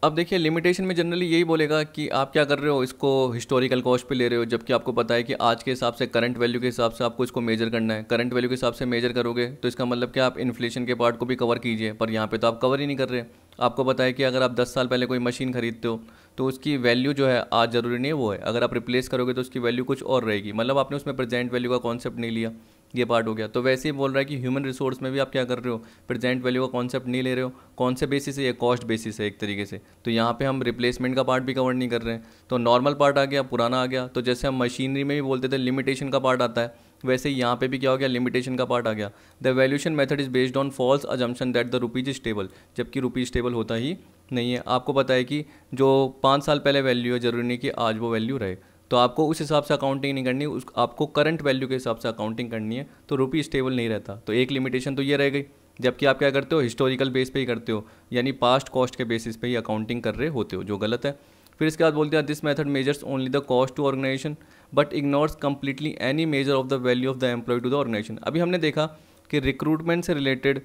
अब देखिए लिमिटेशन में जनरली यही बोलेगा कि आप क्या कर रहे हो, इसको हिस्टोरिकल कॉस्ट पे ले रहे हो, जबकि आपको पता है कि आज के हिसाब से, करंट वैल्यू के हिसाब से आपको इसको मेजर करना है। करंट वैल्यू के हिसाब से मेजर करोगे तो इसका मतलब कि आप इन्फ्लेशन के पार्ट को भी कवर कीजिए, पर यहाँ पे तो आप कवर ही नहीं कर रहे। आपको पता है कि अगर आप 10 साल पहले कोई मशीन खरीदते हो तो उसकी वैल्यू जो है आज ज़रूरी नहीं है वो है, अगर आप रिप्लेस करोगे तो उसकी वैल्यू कुछ और रहेगी, मतलब आपने उसमें प्रेजेंट वैल्यू का कॉन्सेप्ट नहीं लिया, ये पार्ट हो गया। तो वैसे ही बोल रहा है कि ह्यूमन रिसोर्स में भी आप क्या कर रहे हो, प्रेजेंट वैल्यू का कॉन्सेप्ट नहीं ले रहे हो। कौन से बेसिस है, ये कॉस्ट बेसिस है एक तरीके से। तो यहाँ पे हम रिप्लेसमेंट का पार्ट भी कवर नहीं कर रहे हैं, तो नॉर्मल पार्ट आ गया, पुराना आ गया। तो जैसे हम मशीनरी में भी बोलते थे लिमिटेशन का पार्ट आता है, वैसे ही यहाँ पे भी क्या हो गया, लिमिटेशन का पार्ट आ गया। The valuation method is based on false assumption that the rupees is stable, जबकि रुपीज स्टेबल होता ही नहीं है। आपको पता है कि जो 5 साल पहले वैल्यू है जरूरी नहीं कि आज वो वैल्यू रहे, तो आपको उस हिसाब से अकाउंटिंग नहीं करनी, उस आपको करंट वैल्यू के हिसाब से अकाउंटिंग करनी है, तो रुपी स्टेबल नहीं रहता। तो एक लिमिटेशन तो ये रह गई। जबकि आप क्या करते हो, हिस्टोरिकल बेस पे ही करते हो, यानी पास्ट कॉस्ट के बेसिस पे ही अकाउंटिंग कर रहे होते हो, जो गलत है। फिर इसके बाद बोलते हैं this method measures only the cost to organization but ignores completely any measure of the value of the employ to the organization. अभी हमने देखा कि रिक्रूटमेंट से रिलेटेड,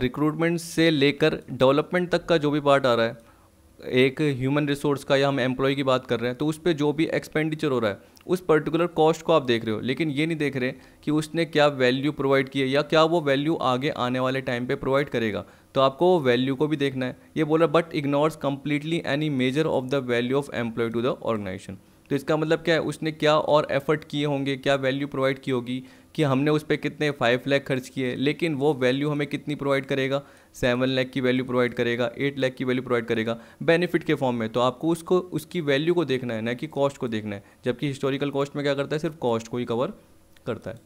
रिक्रूटमेंट से लेकर डेवलपमेंट तक का जो भी पार्ट आ रहा है, एक ह्यूमन रिसोर्स का या हम एम्प्लॉय की बात कर रहे हैं, तो उस पर जो भी एक्सपेंडिचर हो रहा है उस पर्टिकुलर कॉस्ट को आप देख रहे हो, लेकिन ये नहीं देख रहे कि उसने क्या वैल्यू प्रोवाइड की है या क्या वो वैल्यू आगे आने वाले टाइम पे प्रोवाइड करेगा। तो आपको वो वैल्यू को भी देखना है। ये बोला but ignores completely any measure of the value of employ to the organization. तो इसका मतलब क्या है, उसने क्या और एफर्ट किए होंगे, क्या वैल्यू प्रोवाइड की होगी, कि हमने उस पर कितने 5 लाख खर्च किए, लेकिन वो वैल्यू हमें कितनी प्रोवाइड करेगा, 7 लाख की वैल्यू प्रोवाइड करेगा, 8 लाख की वैल्यू प्रोवाइड करेगा बेनिफिट के फॉर्म में। तो आपको उसको उसकी वैल्यू को देखना है, ना कि कॉस्ट को देखना है। जबकि हिस्टोरिकल कॉस्ट में क्या करता है, सिर्फ कॉस्ट को ही कवर करता है।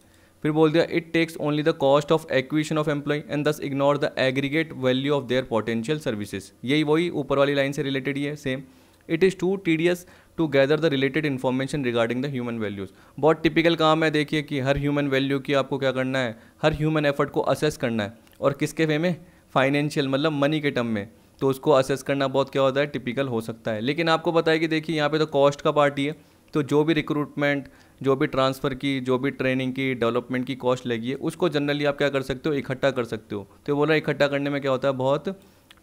फिर बोल दिया it takes only the cost of acquisition of employ and thus ignore the aggregate value of their potential services. यही वही ऊपर वाली लाइन से रिलेटेड ही है same. It is too tedious to gather the related information regarding the human values. बहुत typical काम है, देखिए कि हर ह्यूमन वैल्यू की आपको क्या करना है, हर ह्यूमन एफर्ट को असेस करना है, और किसके वे में, फाइनेंशियल मतलब मनी के टर्म में। तो उसको असेस करना बहुत क्या होता है, टिपिकल हो सकता है। लेकिन आपको पता है कि देखिए यहाँ पे तो कॉस्ट का पार्ट ही है, तो जो भी रिक्रूटमेंट, जो भी ट्रांसफ़र की, जो भी ट्रेनिंग की, डेवलपमेंट की कॉस्ट लगी है, उसको जनरली आप क्या कर सकते हो, इकट्ठा कर सकते हो। तो बोला इकट्ठा करने में क्या होता है, बहुत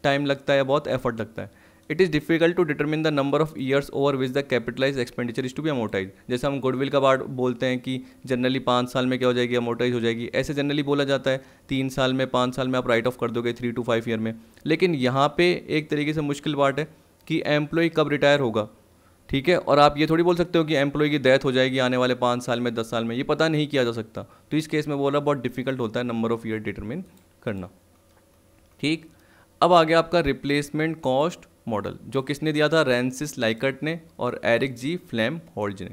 टाइम लगता है, बहुत एफर्ट लगता है। It is difficult to determine the number of years over which the capitalize expenditure is to be amortize. जैसे हम गुडविल का पार्ट बोलते हैं कि जनरली 5 साल में क्या हो जाएगी, अमोटाइज हो जाएगी, ऐसे जनरली बोला जाता है 3 साल में, 5 साल में आप राइट ऑफ कर दोगे, 3 to 5 ईयर में। लेकिन यहाँ पे एक तरीके से मुश्किल पार्ट है कि एम्प्लॉय कब रिटायर होगा, ठीक है। और आप ये थोड़ी बोल सकते हो कि एम्प्लॉय की डेथ हो जाएगी आने वाले 5 साल में, 10 साल में, ये पता नहीं किया जा सकता। तो इस केस में बोला बहुत डिफिकल्ट होता है नंबर ऑफ ईयर डिटरमिन करना, ठीक। अब आ गया आपका रिप्लेसमेंट कॉस्ट मॉडल, जो किसने दिया था, रैंसिस लाइकर्ट ने और एरिक जी फ्लेम हॉल्ज ने।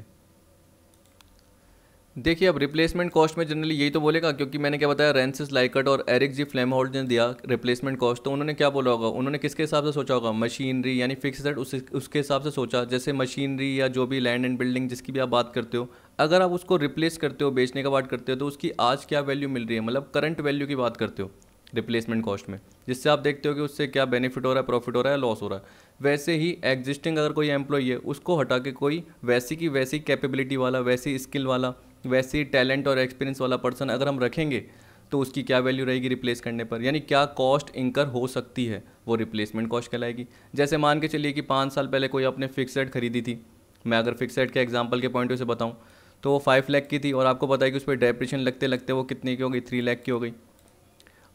देखिए अब रिप्लेसमेंट कॉस्ट में जनरली यही तो बोलेगा, क्योंकि मैंने क्या बताया, रैंसिस लाइकर्ट और एरिक जी फ्लेम हॉल्ज ने दिया रिप्लेसमेंट कॉस्ट। तो उन्होंने क्या बोला होगा, उन्होंने किसके हिसाब से सोचा होगा, मशीनरी यानी फिक्स एसेट, उसके हिसाब से सोचा। जैसे मशीनरी या जो भी लैंड एंड बिल्डिंग जिसकी भी आप बात करते हो, अगर आप उसको रिप्लेस करते हो, बेचने का बात करते हो, तो उसकी आज क्या वैल्यू मिल रही है, मतलब करंट वैल्यू की बात करते हो रिप्लेसमेंट कॉस्ट में, जिससे आप देखते हो कि उससे क्या बेनिफिट हो रहा है, प्रॉफिट हो रहा है, लॉस हो रहा है। वैसे ही एग्जिस्टिंग अगर कोई एम्प्लॉई है, उसको हटा के कोई वैसी की वैसी कैपेबिलिटी वाला, वैसी स्किल वाला, वैसी टैलेंट और एक्सपीरियंस वाला पर्सन अगर हम रखेंगे, तो उसकी क्या वैल्यू रहेगी रिप्लेस करने पर, यानी क्या कॉस्ट इंकर हो सकती है, वो रिप्लेसमेंट कॉस्ट कहलाएगी। जैसे मान के चलिए कि 5 साल पहले कोई आपने फिक्सड खरीदी थी, मैं अगर फिक्सड के एग्जाम्पल के पॉइंट से बताऊँ तो वो 5 लाख की थी, और आपको पता है कि उस पर डेप्रिसिएशन लगते लगते वो कितने की हो गई, 3 लाख की हो गई।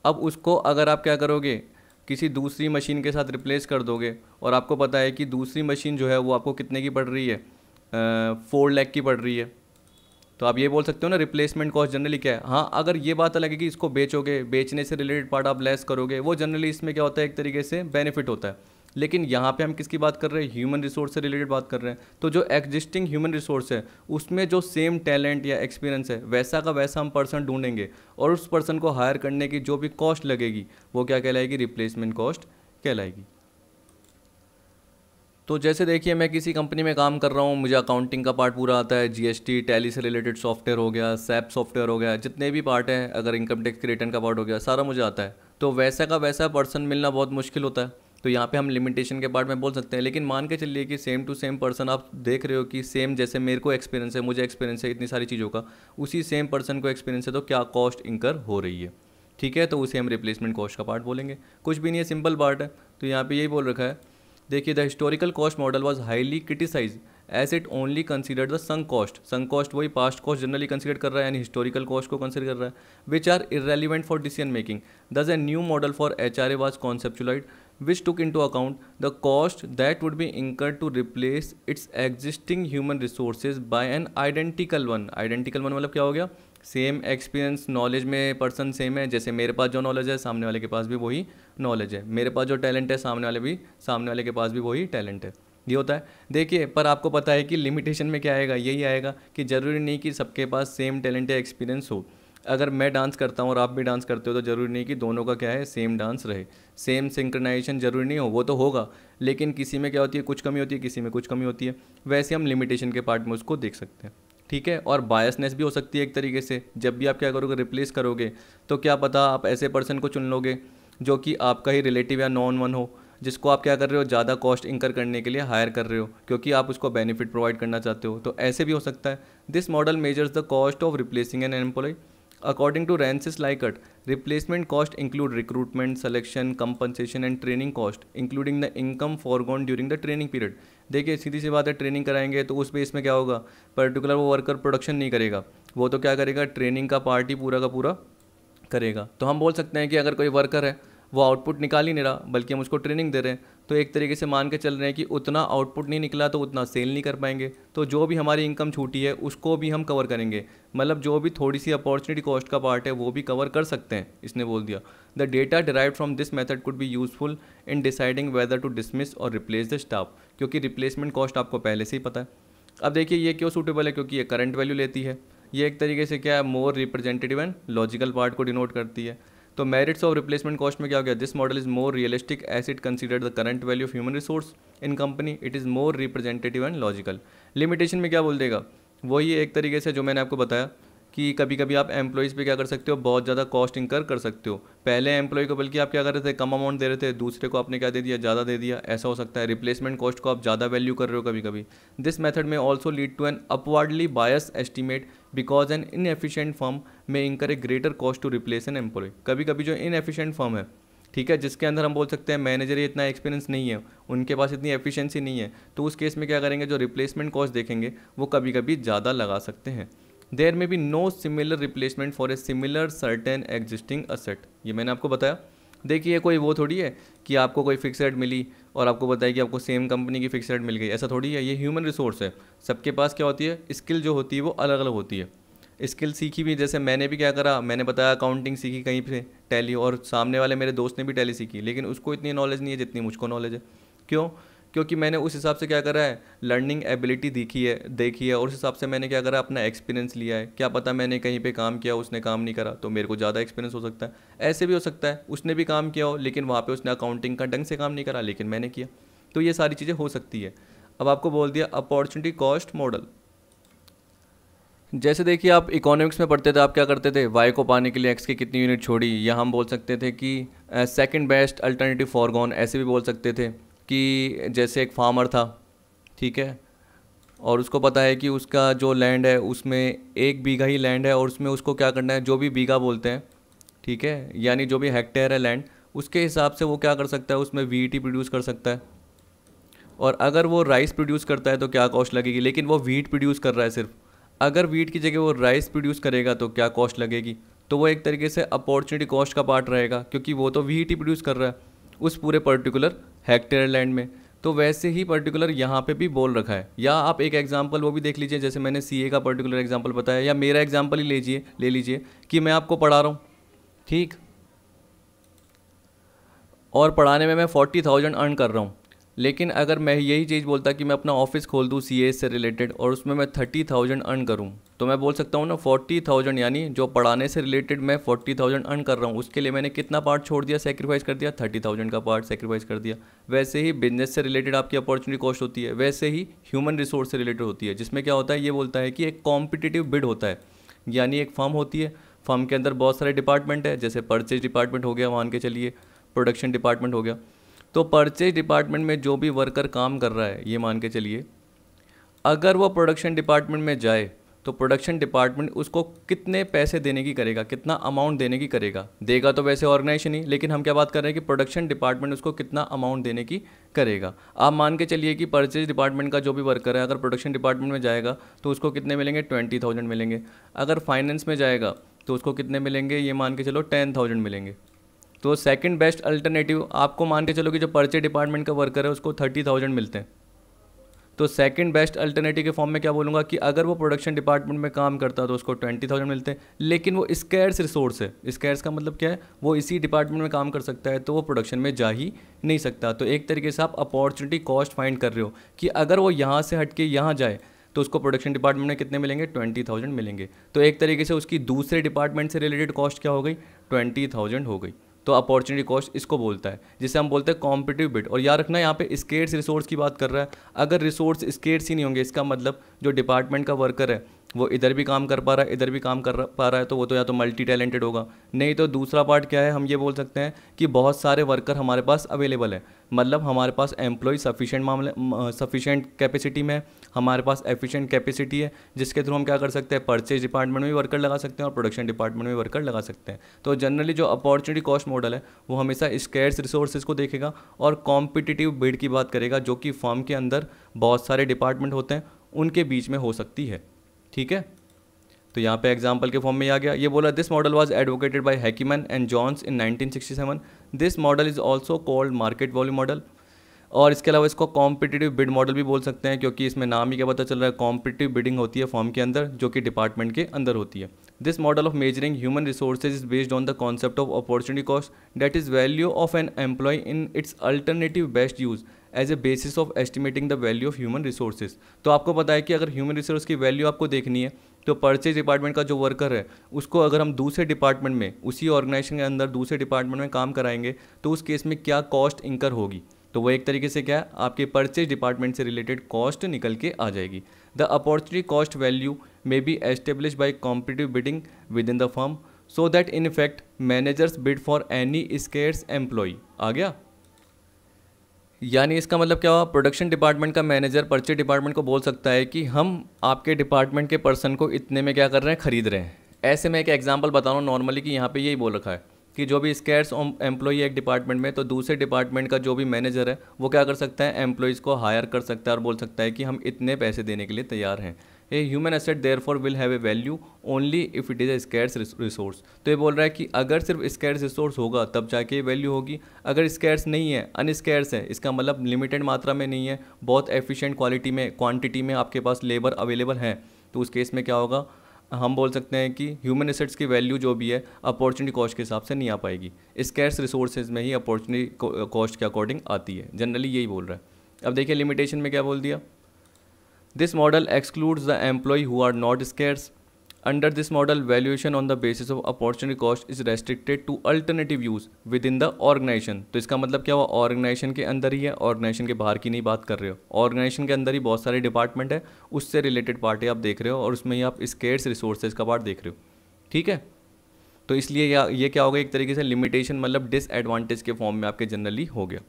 अब उसको अगर आप क्या करोगे, किसी दूसरी मशीन के साथ रिप्लेस कर दोगे, और आपको पता है कि दूसरी मशीन जो है वो आपको कितने की पड़ रही है, 4 लाख की पड़ रही है, तो आप ये बोल सकते हो ना रिप्लेसमेंट कॉस्ट जनरली क्या है। हाँ, अगर ये बात अलग है कि इसको बेचोगे, बेचने से रिलेटेड पार्ट आप लेस करोगे, वो जनरली इसमें क्या होता है, एक तरीके से बेनिफिट होता है। लेकिन यहाँ पे हम किसकी बात कर रहे हैं, ह्यूमन रिसोर्स से रिलेटेड बात कर रहे हैं। तो जो एग्जिस्टिंग ह्यूमन रिसोर्स है, उसमें जो सेम टैलेंट या एक्सपीरियंस है, वैसा का वैसा हम पर्सन ढूंढेंगे, और उस पर्सन को हायर करने की जो भी कॉस्ट लगेगी, वो क्या कहलाएगी, रिप्लेसमेंट कॉस्ट कहलाएगी। तो जैसे देखिए मैं किसी कंपनी में काम कर रहा हूँ, मुझे अकाउंटिंग का पार्ट पूरा आता है, जीएसटी, टैली से रिलेटेड सॉफ्टवेयर हो गया, सैप सॉफ्टवेयर हो गया, जितने भी पार्ट हैं, अगर इनकम टैक्स के रिटर्न का पार्ट हो गया, सारा मुझे आता है। तो वैसा का वैसा पर्सन मिलना बहुत मुश्किल होता है। तो यहाँ पे हम लिमिटेशन के पार्ट में बोल सकते हैं। लेकिन मान के चलिए कि सेम टू सेम पर्सन आप देख रहे हो कि सेम जैसे मेरे को एक्सपीरियंस है, मुझे एक्सपीरियंस है इतनी सारी चीज़ों का, उसी सेम पर्सन को एक्सपीरियंस है, तो क्या कॉस्ट इंकर हो रही है, ठीक है। तो उसे हम रिप्लेसमेंट कॉस्ट का पार्ट बोलेंगे। कुछ भी नहीं है, सिंपल पार्ट है। तो यहाँ पे यही बोल रखा है, देखिए the historical cost model was highly criticize as it only considered the sunk cost. Sunk cost वही पास्ट कॉस्ट जनरली कंसीडर कर रहा है, यानी हिस्टोरिकल कॉस्ट को कंसीडर कर रहा है, which are irrelevant for decision making. Thus a new model for HRA was conceptualised which took into account the cost that would be incurred to replace its existing human resources by an identical one। identical one मतलब क्या हो गया, same experience, knowledge में person same है, जैसे मेरे पास जो knowledge है सामने वाले के पास भी वही नॉलेज है, मेरे पास जो टैलेंट है सामने वाले के पास भी वही टैलेंट है। ये होता है। देखिए पर आपको पता है कि लिमिटेशन में क्या आएगा, यही आएगा कि ज़रूरी नहीं कि सबके पास सेम टैलेंट या एक्सपीरियंस हो। अगर मैं डांस करता हूँ और आप भी डांस करते हो तो ज़रूरी नहीं कि दोनों का क्या है सेम डांस रहे, सेम सिंक्रोनाइजेशन ज़रूरी नहीं हो, वो तो होगा लेकिन किसी में क्या होती है कुछ कमी होती है, किसी में कुछ कमी होती है। वैसे हम लिमिटेशन के पार्ट में उसको देख सकते हैं, ठीक है। और बायसनेस भी हो सकती है एक तरीके से, जब भी आप क्या करोगे रिप्लेस करोगे तो क्या पता आप ऐसे पर्सन को चुन लोगे जो कि आपका ही रिलेटिव या नॉन वन हो, जिसको आप क्या कर रहे हो ज़्यादा कॉस्ट इंकर करने के लिए हायर कर रहे हो क्योंकि आप उसको बेनिफिट प्रोवाइड करना चाहते हो, तो ऐसे भी हो सकता है। This model measures the cost of replacing an employ according to Rancis Likert. Replacement cost include recruitment, selection, compensation and training cost, including the income foregone during the training period. देखिए सीधी सी बात है, ट्रेनिंग कराएंगे तो उस base में क्या होगा, पर्टिकुलर वो वर्कर प्रोडक्शन नहीं करेगा, वो तो क्या करेगा ट्रेनिंग का पार्ट ही पूरा का पूरा करेगा। तो हम बोल सकते हैं कि अगर कोई वर्कर है वो आउटपुट निकाल ही नहीं रहा बल्कि हम उसको ट्रेनिंग दे रहे हैं, तो एक तरीके से मान के चल रहे हैं कि उतना आउटपुट नहीं निकला तो उतना सेल नहीं कर पाएंगे, तो जो भी हमारी इनकम छूटी है उसको भी हम कवर करेंगे, मतलब जो भी थोड़ी सी अपॉर्चुनिटी कॉस्ट का पार्ट है वो भी कवर कर सकते हैं, इसने बोल दिया। The data derive from this method could be useful in deciding whether to dismiss और रिप्लेस द स्टाफ, क्योंकि रिप्लेसमेंट कॉस्ट आपको पहले से ही पता है। अब देखिए ये क्यों सूटेबल है, क्योंकि ये करंट वैल्यू लेती है, ये एक तरीके से क्या है मोर रिप्रेजेंटेटिव एंड लॉजिकल पार्ट को डिनोट करती है। तो मेरिट्स ऑफ रिप्लेसमेंट कॉस्ट में क्या हो गया, this model is more realistic as it consider the current value of human resource in company, it is more representative and logical. Limitation में क्या बोल देगा, वही एक तरीके से जो मैंने आपको बताया कि कभी कभी आप एम्प्लॉयज़ पे क्या कर सकते हो, बहुत ज़्यादा कॉस्ट इंकर कर सकते हो। पहले एम्प्लॉय को बल्कि आप क्या कर रहे थे कम अमाउंट दे रहे थे, दूसरे को आपने क्या दे दिया ज़्यादा दे दिया, ऐसा हो सकता है। रिप्लेसमेंट कॉस्ट को आप ज़्यादा वैल्यू कर रहे हो कभी कभी। This method may also lead to an upwardly biased estimate because an inefficient firm may incur a greater cost to replace an employee. कभी कभी जो इनएफिशिएंट फर्म है, ठीक है, जिसके अंदर हम बोल सकते हैं मैनेजर इतना एक्सपीरियंस नहीं है, उनके पास इतनी एफिशिएंसी नहीं है, तो उस केस में क्या करेंगे जो रिप्लेसमेंट कॉस्ट देखेंगे वो कभी कभी ज़्यादा लगा सकते हैं। There may be no similar replacement for a similar certain existing asset, ये मैंने आपको बताया। देखिए कोई वो थोड़ी है कि आपको कोई फिक्सड मिली और आपको बताया कि आपको सेम कंपनी की फिक्सड मिल गई, ऐसा थोड़ी है। ये ह्यूमन रिसोर्स है, सबके पास क्या होती है स्किल जो होती है वो अलग अलग होती है। स्किल सीखी भी, जैसे मैंने भी क्या करा, मैंने बताया अकाउंटिंग सीखी कहीं से टैली, और सामने वाले मेरे दोस्त ने भी टैली सीखी, लेकिन उसको इतनी नॉलेज नहीं है जितनी मुझको नॉलेज है। क्यों? क्योंकि मैंने उस हिसाब से क्या करा है, लर्निंग एबिलिटी देखी है और उस हिसाब से मैंने क्या करा अपना एक्सपीरियंस लिया है। क्या पता मैंने कहीं पे काम किया उसने काम नहीं करा तो मेरे को ज़्यादा एक्सपीरियंस हो सकता है। ऐसे भी हो सकता है उसने भी काम किया हो लेकिन वहाँ पे उसने अकाउंटिंग का ढंग से काम नहीं करा लेकिन मैंने किया, तो ये सारी चीज़ें हो सकती है। अब आपको बोल दिया अपॉर्चुनिटी कॉस्ट मॉडल। जैसे देखिए आप इकोनॉमिक्स में पढ़ते थे, आप क्या करते थे, वाई को पाने के लिए एक्स की कितनी यूनिट छोड़ी, या हम बोल सकते थे कि सेकंड बेस्ट अल्टरनेटिव फॉरगॉन, ऐसे भी बोल सकते थे कि जैसे एक फार्मर था, ठीक है, और उसको पता है कि उसका जो लैंड है उसमें 1 बीघा ही लैंड है और उसमें उसको क्या करना है, जो भी बीघा बोलते हैं, ठीक है, यानी जो भी हेक्टेयर है लैंड, उसके हिसाब से वो क्या कर सकता है उसमें वीट ही प्रोड्यूस कर सकता है। और अगर वो राइस प्रोड्यूस करता है तो क्या कॉस्ट लगेगी, लेकिन वो वीट प्रोड्यूस कर रहा है सिर्फ, अगर वीट की जगह वो राइस प्रोड्यूस करेगा तो क्या कॉस्ट लगेगी, तो वो एक तरीके से अपॉर्चुनिटी कॉस्ट का पार्ट रहेगा क्योंकि वो तो वीट ही प्रोड्यूस कर रहा है उस पूरे पर्टिकुलर हेक्टेयर लैंड में। तो वैसे ही पर्टिकुलर यहाँ पे भी बोल रखा है। या आप एक एग्जांपल वो भी देख लीजिए, जैसे मैंने सीए का पर्टिकुलर एग्जांपल बताया, या मेरा एग्जांपल ही ले लीजिए कि मैं आपको पढ़ा रहा हूँ, ठीक, और पढ़ाने में मैं 40,000 अर्न कर रहा हूँ, लेकिन अगर मैं यही चीज़ बोलता कि मैं अपना ऑफिस खोल दूँ सीए से रिलेटेड और उसमें मैं 30,000 अर्न करूँ, तो मैं बोल सकता हूँ ना 40,000, यानी जो पढ़ाने से रिलेटेड मैं 40,000 अर्न कर रहा हूँ उसके लिए मैंने कितना पार्ट छोड़ दिया, सेक्रीफाइस कर दिया, 30,000 का पार्ट सेक्रीफाइस कर दिया। वैसे ही बिजनेस से रिलेटेड आपकी अपॉर्चुनिटी कॉस्ट होती है, वैसे ही ह्यूमन रिसोर्स से रिलेटेड होती है, जिसमें क्या होता है ये बोलता है कि एक कॉम्पिटिटिव बिड होता है, यानी एक फर्म होती है, फर्म के अंदर बहुत सारे डिपार्टमेंट है, जैसे परचेज डिपार्टमेंट हो गया, मान के चलिए प्रोडक्शन डिपार्टमेंट हो गया, तो परचेज डिपार्टमेंट में जो भी वर्कर काम कर रहा है, ये मान के चलिए अगर वो प्रोडक्शन डिपार्टमेंट में जाए तो प्रोडक्शन डिपार्टमेंट उसको कितने पैसे देने की करेगा, कितना अमाउंट देने की करेगा, देगा तो वैसे ऑर्गेनाइजेशन ही, लेकिन हम क्या बात कर रहे हैं कि प्रोडक्शन डिपार्टमेंट उसको कितना अमाउंट देने की करेगा। आप मान के चलिए कि परचेज डिपार्टमेंट का जो भी वर्कर है अगर प्रोडक्शन डिपार्टमेंट में जाएगा तो उसको कितने मिलेंगे, 20,000 मिलेंगे। अगर फाइनेंस में जाएगा तो उसको कितने मिलेंगे, ये मान के चलो 10,000 मिलेंगे। तो सेकंड बेस्ट अल्टरनेटिव आपको मान के चलो कि जो परचेज डिपार्टमेंट का वर्कर है उसको 30,000 मिलते हैं, तो सेकंड बेस्ट अल्टरनेटिव के फॉर्म में क्या बोलूँगा कि अगर वो प्रोडक्शन डिपार्टमेंट में काम करता तो उसको 20,000 मिलते हैं, लेकिन वो स्कैर्स रिसोर्स है। स्कैर्स का मतलब क्या है, वो इसी डिपार्टमेंट में काम कर सकता है तो वो प्रोडक्शन में जा ही नहीं सकता। तो एक तरीके से आप अपॉर्चुनिटी कॉस्ट फाइंड कर रहे हो कि अगर वो यहाँ से हट के यहाँ जाए तो उसको प्रोडक्शन डिपार्टमेंट में कितने मिलेंगे, 20,000 मिलेंगे। तो एक तरीके से उसकी दूसरे डिपार्टमेंट से रिलेटेड कॉस्ट क्या हो गई, 20,000 हो गई। तो अपॉर्चुनिटी कॉस्ट इसको बोलता है, जिसे हम बोलते हैं कॉम्पिटिटिव बिड। और याद रखना यहाँ पे स्केर्स रिसोर्स की बात कर रहा है। अगर रिसोर्स स्केर्स ही नहीं होंगे, इसका मतलब जो डिपार्टमेंट का वर्कर है वो इधर भी काम कर पा रहा है, इधर भी काम कर पा रहा है, तो वो तो या तो मल्टी टैलेंटेड होगा। नहीं तो दूसरा पार्ट क्या है, हम ये बोल सकते हैं कि बहुत सारे वर्कर हमारे पास अवेलेबल है, मतलब हमारे पास एम्प्लॉय सफिशिएंट कैपेसिटी में है, हमारे पास एफिशिएंट कैपेसिटी है, जिसके थ्रू हम क्या कर सकते हैं, परचेज डिपार्टमेंट में भी वर्कर लगा सकते हैं और प्रोडक्शन डिपार्टमेंट में वर्कर लगा सकते हैं। तो जनरली जो अपॉर्चुनिटी कॉस्ट मॉडल है वो हमेशा स्कैर्स रिसोर्सेज को देखेगा और कॉम्पिटिटिव बिड की बात करेगा, जो कि फर्म के अंदर बहुत सारे डिपार्टमेंट होते हैं उनके बीच में हो सकती है। ठीक है, तो यहाँ पे एग्जाम्पल के फॉर्म में आ गया, ये बोला this model was advocated by Hekimian and Jones in 1967। This model is also called market volume model. और इसके अलावा इसको कॉम्पिटिटिव बिड मॉडल भी बोल सकते हैं, क्योंकि इसमें नाम ही क्या पता चल रहा है, कॉम्पिटिटिव बिडिंग होती है फॉर्म के अंदर, जो कि डिपार्टमेंट के अंदर होती है। This model of measuring human resources is based on the concept of opportunity cost, that is value of an employ in its alternative best use as a basis of estimating the value of human resources. तो आपको पता है कि अगर human resource की value आपको देखनी है तो परचेज डिपार्टमेंट का जो वर्कर है उसको अगर हम दूसरे डिपार्टमेंट में, उसी ऑर्गेनाइजेशन के अंदर दूसरे डिपार्टमेंट में काम कराएंगे तो उस केस में क्या कॉस्ट इंकर होगी, तो वो एक तरीके से क्या है, आपके परचेज डिपार्टमेंट से रिलेटेड कॉस्ट निकल के आ जाएगी। The opportunity cost value may be establish by competitive bidding within the firm so that in effect managers bid for any scarce employee. आ गया, यानी इसका मतलब क्या हुआ, प्रोडक्शन डिपार्टमेंट का मैनेजर परचेज डिपार्टमेंट को बोल सकता है कि हम आपके डिपार्टमेंट के पर्सन को इतने में क्या कर रहे हैं, खरीद रहे हैं। ऐसे में एक एग्जांपल बता रहा हूँ नॉर्मली कि यहाँ पे यही बोल रखा है कि जो भी स्कैर्स एम्प्लॉई है एक डिपार्टमेंट में, तो दूसरे डिपार्टमेंट का जो भी मैनेजर है वो क्या कर सकता है, एम्प्लॉयज़ को हायर कर सकता है और बोल सकता है कि हम इतने पैसे देने के लिए तैयार हैं। A human asset therefore will have a value only if it is a scarce resource. तो ये बोल रहा है कि अगर सिर्फ स्कैर्स रिसोर्स होगा तब जाके वैल्यू होगी, अगर स्कैर्स नहीं है, अनस्कैर्स है, इसका मतलब लिमिटेड मात्रा में नहीं है, बहुत एफिशिएंट क्वालिटी में, क्वांटिटी में आपके पास लेबर अवेलेबल है, तो उस केस में क्या होगा, हम बोल सकते हैं कि ह्यूमन एसेट्स की वैल्यू जो भी है अपॉर्चुनिटी कॉस्ट के हिसाब से नहीं आ पाएगी, स्कैर्स रिसोर्सेज में ही अपॉर्चुनिटी कॉस्ट के अकॉर्डिंग आती है। जनरली यही बोल रहा है। अब देखिए लिमिटेशन में क्या बोल दिया, this model excludes the employ who are not scarce. Under this model valuation on the basis of opportunity cost is restricted to alternative use within the organization. तो इसका मतलब क्या हुआ, ऑर्गेनाइजेशन के अंदर ही है, ऑर्गेनाइजेशन के बाहर की नहीं बात कर रहे हो, ऑर्गेनाइजेशन के अंदर ही बहुत सारे डिपार्टमेंट है, उससे रिलेटेड पार्टी आप देख रहे हो और उसमें ही आप स्केर्स रिसोर्सेज का पार्ट देख रहे हो। ठीक है, तो इसलिए ये क्या होगा, एक तरीके से लिमिटेशन मतलब डिसएडवांटेज के फॉर्म में आपके जनरली हो गया।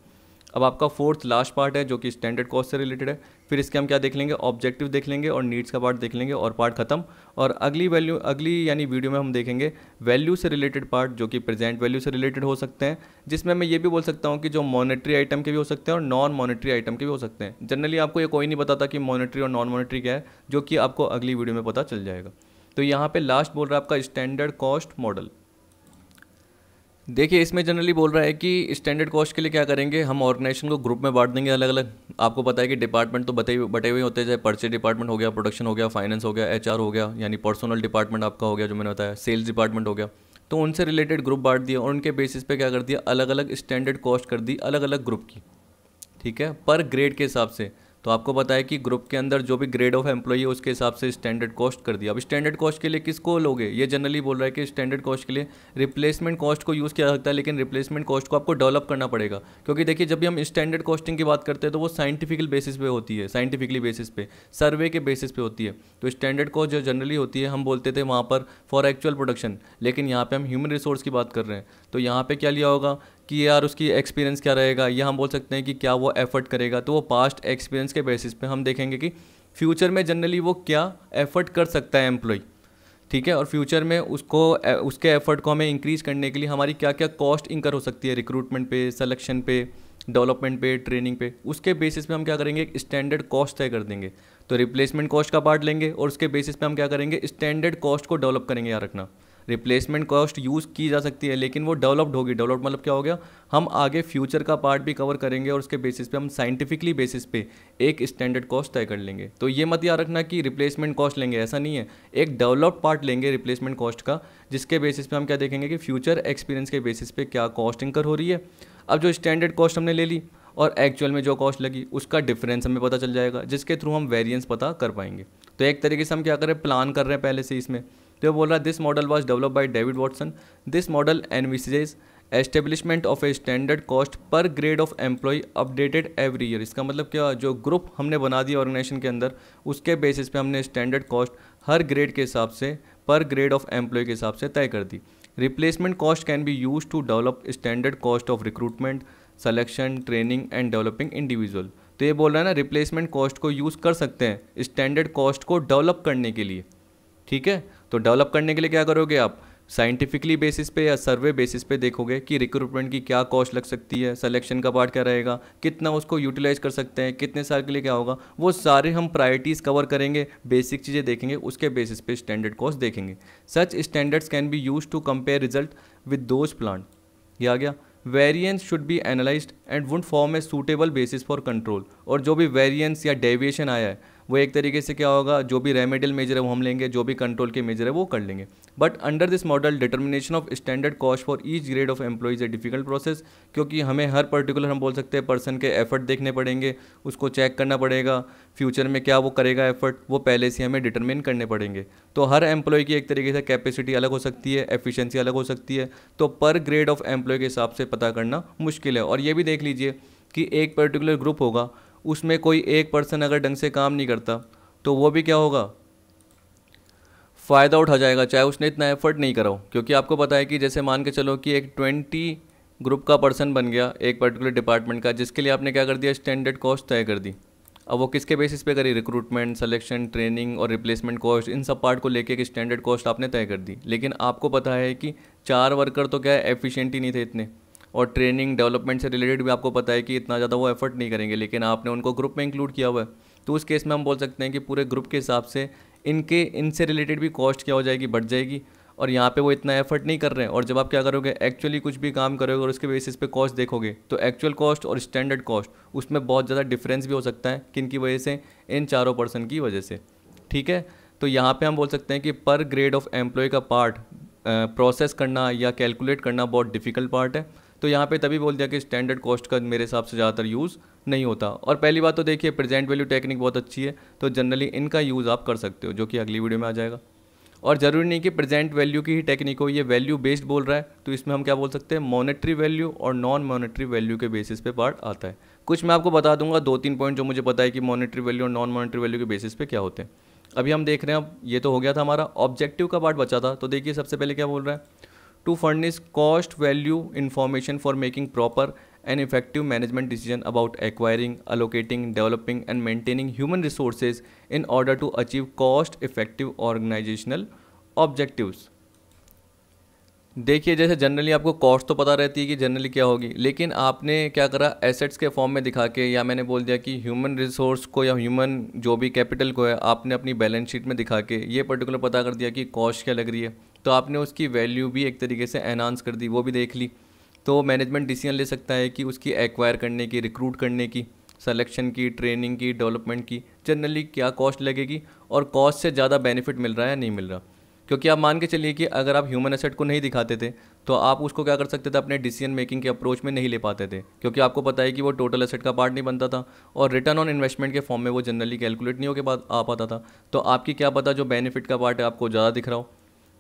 अब आपका फोर्थ लास्ट पार्ट है जो कि स्टैंडर्ड कॉस्ट से रिलेटेड है, फिर इसके हम क्या देख लेंगे, ऑब्जेक्टिव देख लेंगे और नीड्स का पार्ट देख लेंगे और पार्ट खत्म। और अगली यानी वीडियो में हम देखेंगे वैल्यू से रिलेटेड पार्ट, जो कि प्रेजेंट वैल्यू से रिलेटेड हो सकते हैं, जिसमें मैं ये भी बोल सकता हूँ कि जो मॉनेटरी आइटम के भी हो सकते हैं और नॉन मॉनेटरी आइटम के भी हो सकते हैं। जनरली आपको ये कोई नहीं बताता कि मॉनेटरी और नॉन मॉनेटरी क्या है, जो कि आपको अगली वीडियो में पता चल जाएगा। तो यहाँ पर लास्ट बोल रहा है आपका स्टैंडर्ड कॉस्ट मॉडल। देखिए इसमें जनरली बोल रहा है कि स्टैंडर्ड कॉस्ट के लिए क्या करेंगे, हम ऑर्गेनाइजेशन को ग्रुप में बांट देंगे अलग अलग। आपको पता है कि डिपार्टमेंट तो बटे हुए होते हैं, चाहे परचेज डिपार्टमेंट हो गया, प्रोडक्शन हो गया, फाइनेंस हो गया, एचआर हो गया, यानी पर्सनल डिपार्टमेंट आपका हो गया जो मैंने बताया, सेल्स डिपार्टमेंट हो गया। तो उनसे रिलेटेड ग्रुप बांट दिया और उनके बेसिस पे क्या कर दिया, अलग अलग स्टैंडर्ड कॉस्ट कर दी अलग अलग ग्रुप की। ठीक है, पर ग्रेड के हिसाब से। तो आपको पता है कि ग्रुप के अंदर जो भी ग्रेड ऑफ एम्प्लॉई है उसके हिसाब से स्टैंडर्ड कॉस्ट कर दिया। अब स्टैंडर्ड कॉस्ट के लिए किसको लोगे, ये जनरली बोल रहा है कि स्टैंडर्ड कॉस्ट के लिए रिप्लेसमेंट कॉस्ट को यूज़ किया सकता है, लेकिन रिप्लेसमेंट कॉस्ट को आपको डेवलप करना पड़ेगा। क्योंकि देखिए जब भी हम स्टैंडर्ड कॉस्टिंग की बात करते हैं तो वो साइंटिफिकल बेसिस पे होती है, साइंटिफिकली बेसिस पे, सर्वे के बेसिस पे होती है। तो स्टैंडर्ड कॉस्ट जो जनरली होती है हम बोलते थे वहाँ पर फॉर एक्चुअल प्रोडक्शन, लेकिन यहाँ पे हम ह्यूमन रिसोर्स की बात कर रहे हैं। तो यहाँ पे क्या लिया होगा कि यार उसकी एक्सपीरियंस क्या रहेगा, या हम बोल सकते हैं कि क्या वो एफर्ट करेगा। तो वो पास्ट एक्सपीरियंस के बेसिस पे हम देखेंगे कि फ्यूचर में जनरली वो क्या एफर्ट कर सकता है एम्प्लॉय। ठीक है, और फ्यूचर में उसके एफर्ट को हमें इंक्रीज़ करने के लिए हमारी क्या क्या कॉस्ट इंकर हो सकती है, रिक्रूटमेंट पे, सिलेक्शन पे, डेवलपमेंट पे, ट्रेनिंग पे, उसके बेसिस पे हम क्या करेंगे, एक स्टैंडर्ड कॉस्ट तय कर देंगे। तो रिप्लेसमेंट कॉस्ट का पार्ट लेंगे और उसके बेसिस पे हम क्या करेंगे, स्टैंडर्ड कॉस्ट को डेवलप करेंगे, याद रखना। रिप्लेसमेंट कॉस्ट यूज़ की जा सकती है लेकिन वो डेवलप्ड होगी। डेवलप्ड मतलब क्या हो गया, हम आगे फ्यूचर का पार्ट भी कवर करेंगे और उसके बेसिस पे हम साइंटिफिकली बेसिस पे एक स्टैंडर्ड कॉस्ट तय कर लेंगे। तो ये मत याद रखना कि रिप्लेसमेंट कॉस्ट लेंगे, ऐसा नहीं है। एक डेवलप्ड पार्ट लेंगे रिप्लेसमेंट कॉस्ट का, जिसके बेसिस पे हम क्या देखेंगे कि फ्यूचर एक्सपीरियंस के बेसिस पे क्या कॉस्ट इंकर हो रही है। अब जो स्टैंडर्ड कॉस्ट हमने ले ली और एक्चुअल में जो कॉस्ट लगी उसका डिफरेंस हमें पता चल जाएगा, जिसके थ्रू हम वेरिएंस पता कर पाएंगे। तो एक तरीके से हम क्या कर रहे हैं, प्लान कर रहे हैं पहले से इसमें। तो बोल रहा है this model was developed by David Watson, this model envisages establishment of a standard cost per grade of employ updated every year. इसका मतलब क्या, जो ग्रुप हमने बना दिया ऑर्गेनाइजेशन के अंदर उसके बेसिस पे हमने स्टैंडर्ड कॉस्ट हर ग्रेड के हिसाब से पर ग्रेड ऑफ एम्प्लॉय के हिसाब से तय कर दी। Replacement cost can be use to develop standard cost of recruitment, selection, training and developing individual. तो ये बोल रहा है ना, रिप्लेसमेंट कॉस्ट को यूज़ कर सकते हैं स्टैंडर्ड कॉस्ट को डेवलप करने के लिए। ठीक है, तो डेवलप करने के लिए क्या करोगे आप, साइंटिफिकली बेसिस पे या सर्वे बेसिस पे देखोगे कि रिक्रूटमेंट की क्या कॉस्ट लग सकती है, सिलेक्शन का पार्ट क्या रहेगा, कितना उसको यूटिलाइज कर सकते हैं, कितने साल के लिए क्या होगा, वो सारे हम प्रायोरिटीज़ कवर करेंगे, बेसिक चीज़ें देखेंगे, उसके बेसिस पे स्टैंडर्ड कॉस्ट देखेंगे। Such standards can be use to compare result with those plan. ये आ गया, variance should be analysed and would form a suitable basis for control. और जो भी वेरिएंस या डेविएशन आया है वो एक तरीके से क्या होगा, जो भी रेमेडियल मेजर है वो हम लेंगे, जो भी कंट्रोल के मेजर है वो कर लेंगे। But under this model determination of standard cost for each grade of employees a difficult process, क्योंकि हमें हर पर्टिकुलर हम बोल सकते हैं पर्सन के एफर्ट देखने पड़ेंगे, उसको चेक करना पड़ेगा, फ्यूचर में क्या वो करेगा एफर्ट, वो पहले से हमें डिटरमिन करने पड़ेंगे। तो हर एम्प्लॉय की एक तरीके से कैपेसिटी अलग हो सकती है, एफिशिएंसी अलग हो सकती है, तो पर ग्रेड ऑफ एम्प्लॉय के हिसाब से पता करना मुश्किल है। और ये भी देख लीजिए कि एक पर्टिकुलर ग्रुप होगा, उसमें कोई एक पर्सन अगर ढंग से काम नहीं करता तो वो भी क्या होगा, फ़ायदा उठा जाएगा, चाहे उसने इतना एफर्ट नहीं करा हो। क्योंकि आपको पता है कि जैसे मान के चलो कि एक 20 ग्रुप का पर्सन बन गया एक पर्टिकुलर डिपार्टमेंट का, जिसके लिए आपने क्या कर दिया, स्टैंडर्ड कॉस्ट तय कर दी। अब वो किसके बेसिस पे करी, रिक्रूटमेंट, सिलेक्शन, ट्रेनिंग और रिप्लेसमेंट कॉस्ट, इन सब पार्ट को लेके एक स्टैंडर्ड कॉस्ट आपने तय कर दी। लेकिन आपको पता है कि 4 वर्कर तो क्या है, एफिशिएंट ही नहीं थे इतने, और ट्रेनिंग डेवलपमेंट से रिलेटेड भी आपको पता है कि इतना ज़्यादा वो एफर्ट नहीं करेंगे, लेकिन आपने उनको ग्रुप में इंक्लूड किया हुआ है। तो उस केस में हम बोल सकते हैं कि पूरे ग्रुप के हिसाब से इनसे रिलेटेड भी कॉस्ट क्या हो जाएगी, बढ़ जाएगी। और यहाँ पे वो इतना एफर्ट नहीं कर रहे हैं। और जब आप क्या करोगे, एक्चुअली कुछ भी काम करोगे और उसके बेसिस पे कॉस्ट देखोगे, तो एक्चुअल कॉस्ट और स्टैंडर्ड कॉस्ट उसमें बहुत ज़्यादा डिफरेंस भी हो सकता है। किन की वजह से, इन चारों पर्सन की वजह से। ठीक है, तो यहाँ पे हम बोल सकते हैं कि पर ग्रेड ऑफ एम्प्लॉय का पार्ट प्रोसेस करना या कैलकुलेट करना बहुत डिफिकल्ट पार्ट है। तो यहाँ पे तभी बोल दिया कि स्टैंडर्ड कॉस्ट का मेरे हिसाब से ज़्यादातर यूज़ नहीं होता। और पहली बात तो देखिए, प्रेजेंट वैल्यू टेक्निक बहुत अच्छी है, तो जनरली इनका यूज़ आप कर सकते हो, जो कि अगली वीडियो में आ जाएगा। और ज़रूरी नहीं कि प्रेजेंट वैल्यू की ही टेक्निक हो, ये वैल्यू बेस्ड बोल रहा है, तो इसमें हम क्या बोल सकते हैं, मॉनेटरी वैल्यू और नॉन मॉनेटरी वैल्यू के बेसिस पे पार्ट आता है। कुछ मैं आपको बता दूंगा 2-3 पॉइंट जो मुझे पता है कि मॉनेटरी वैल्यू और नॉन मॉनेटरी वैल्यू के बेसिस पे क्या होते हैं। अभी हम देख रहे हैं, अब ये तो हो गया था हमारा ऑब्जेक्टिव का पार्ट बचा था। तो देखिए सबसे पहले क्या बोल रहा है, to furnish cost value information for making proper and effective management decision about acquiring, allocating, developing and maintaining human resources in order to achieve cost effective organizational objectives। देखिए जैसे जनरली आपको कॉस्ट तो पता रहती है कि जनरली क्या होगी, लेकिन आपने क्या करा, एसेट्स के फॉर्म में दिखा के, या मैंने बोल दिया कि ह्यूमन रिसोर्स को या ह्यूमन जो भी कैपिटल को है आपने अपनी बैलेंस शीट में दिखा के ये पर्टिकुलर पता कर दिया कि कॉस्ट क्या लग रही है। तो आपने उसकी वैल्यू भी एक तरीके से एनहांस कर दी, वो भी देख ली। तो मैनेजमेंट डिसीजन ले सकता है कि उसकी एक्वायर करने की, रिक्रूट करने की, सिलेक्शन की, ट्रेनिंग की, डेवलपमेंट की जनरली क्या कॉस्ट लगेगी और कॉस्ट से ज़्यादा बेनिफिट मिल रहा है या नहीं मिल रहा। क्योंकि आप मान के चलिए कि अगर आप ह्यूमन एसेट को नहीं दिखाते थे तो आप उसको क्या कर सकते थे, अपने डिसीजन मेकिंग के अप्रोच में नहीं ले पाते थे, क्योंकि आपको पता है कि वो टोटल एसेट का पार्ट नहीं बनता था और रिटर्न ऑन इन्वेस्टमेंट के फॉर्म में वो जनरली कैलकुलेट नहीं होकर आ पाता था। तो आपकी क्या पता जो बेनिफिट का पार्ट है आपको ज़्यादा दिख रहा हो।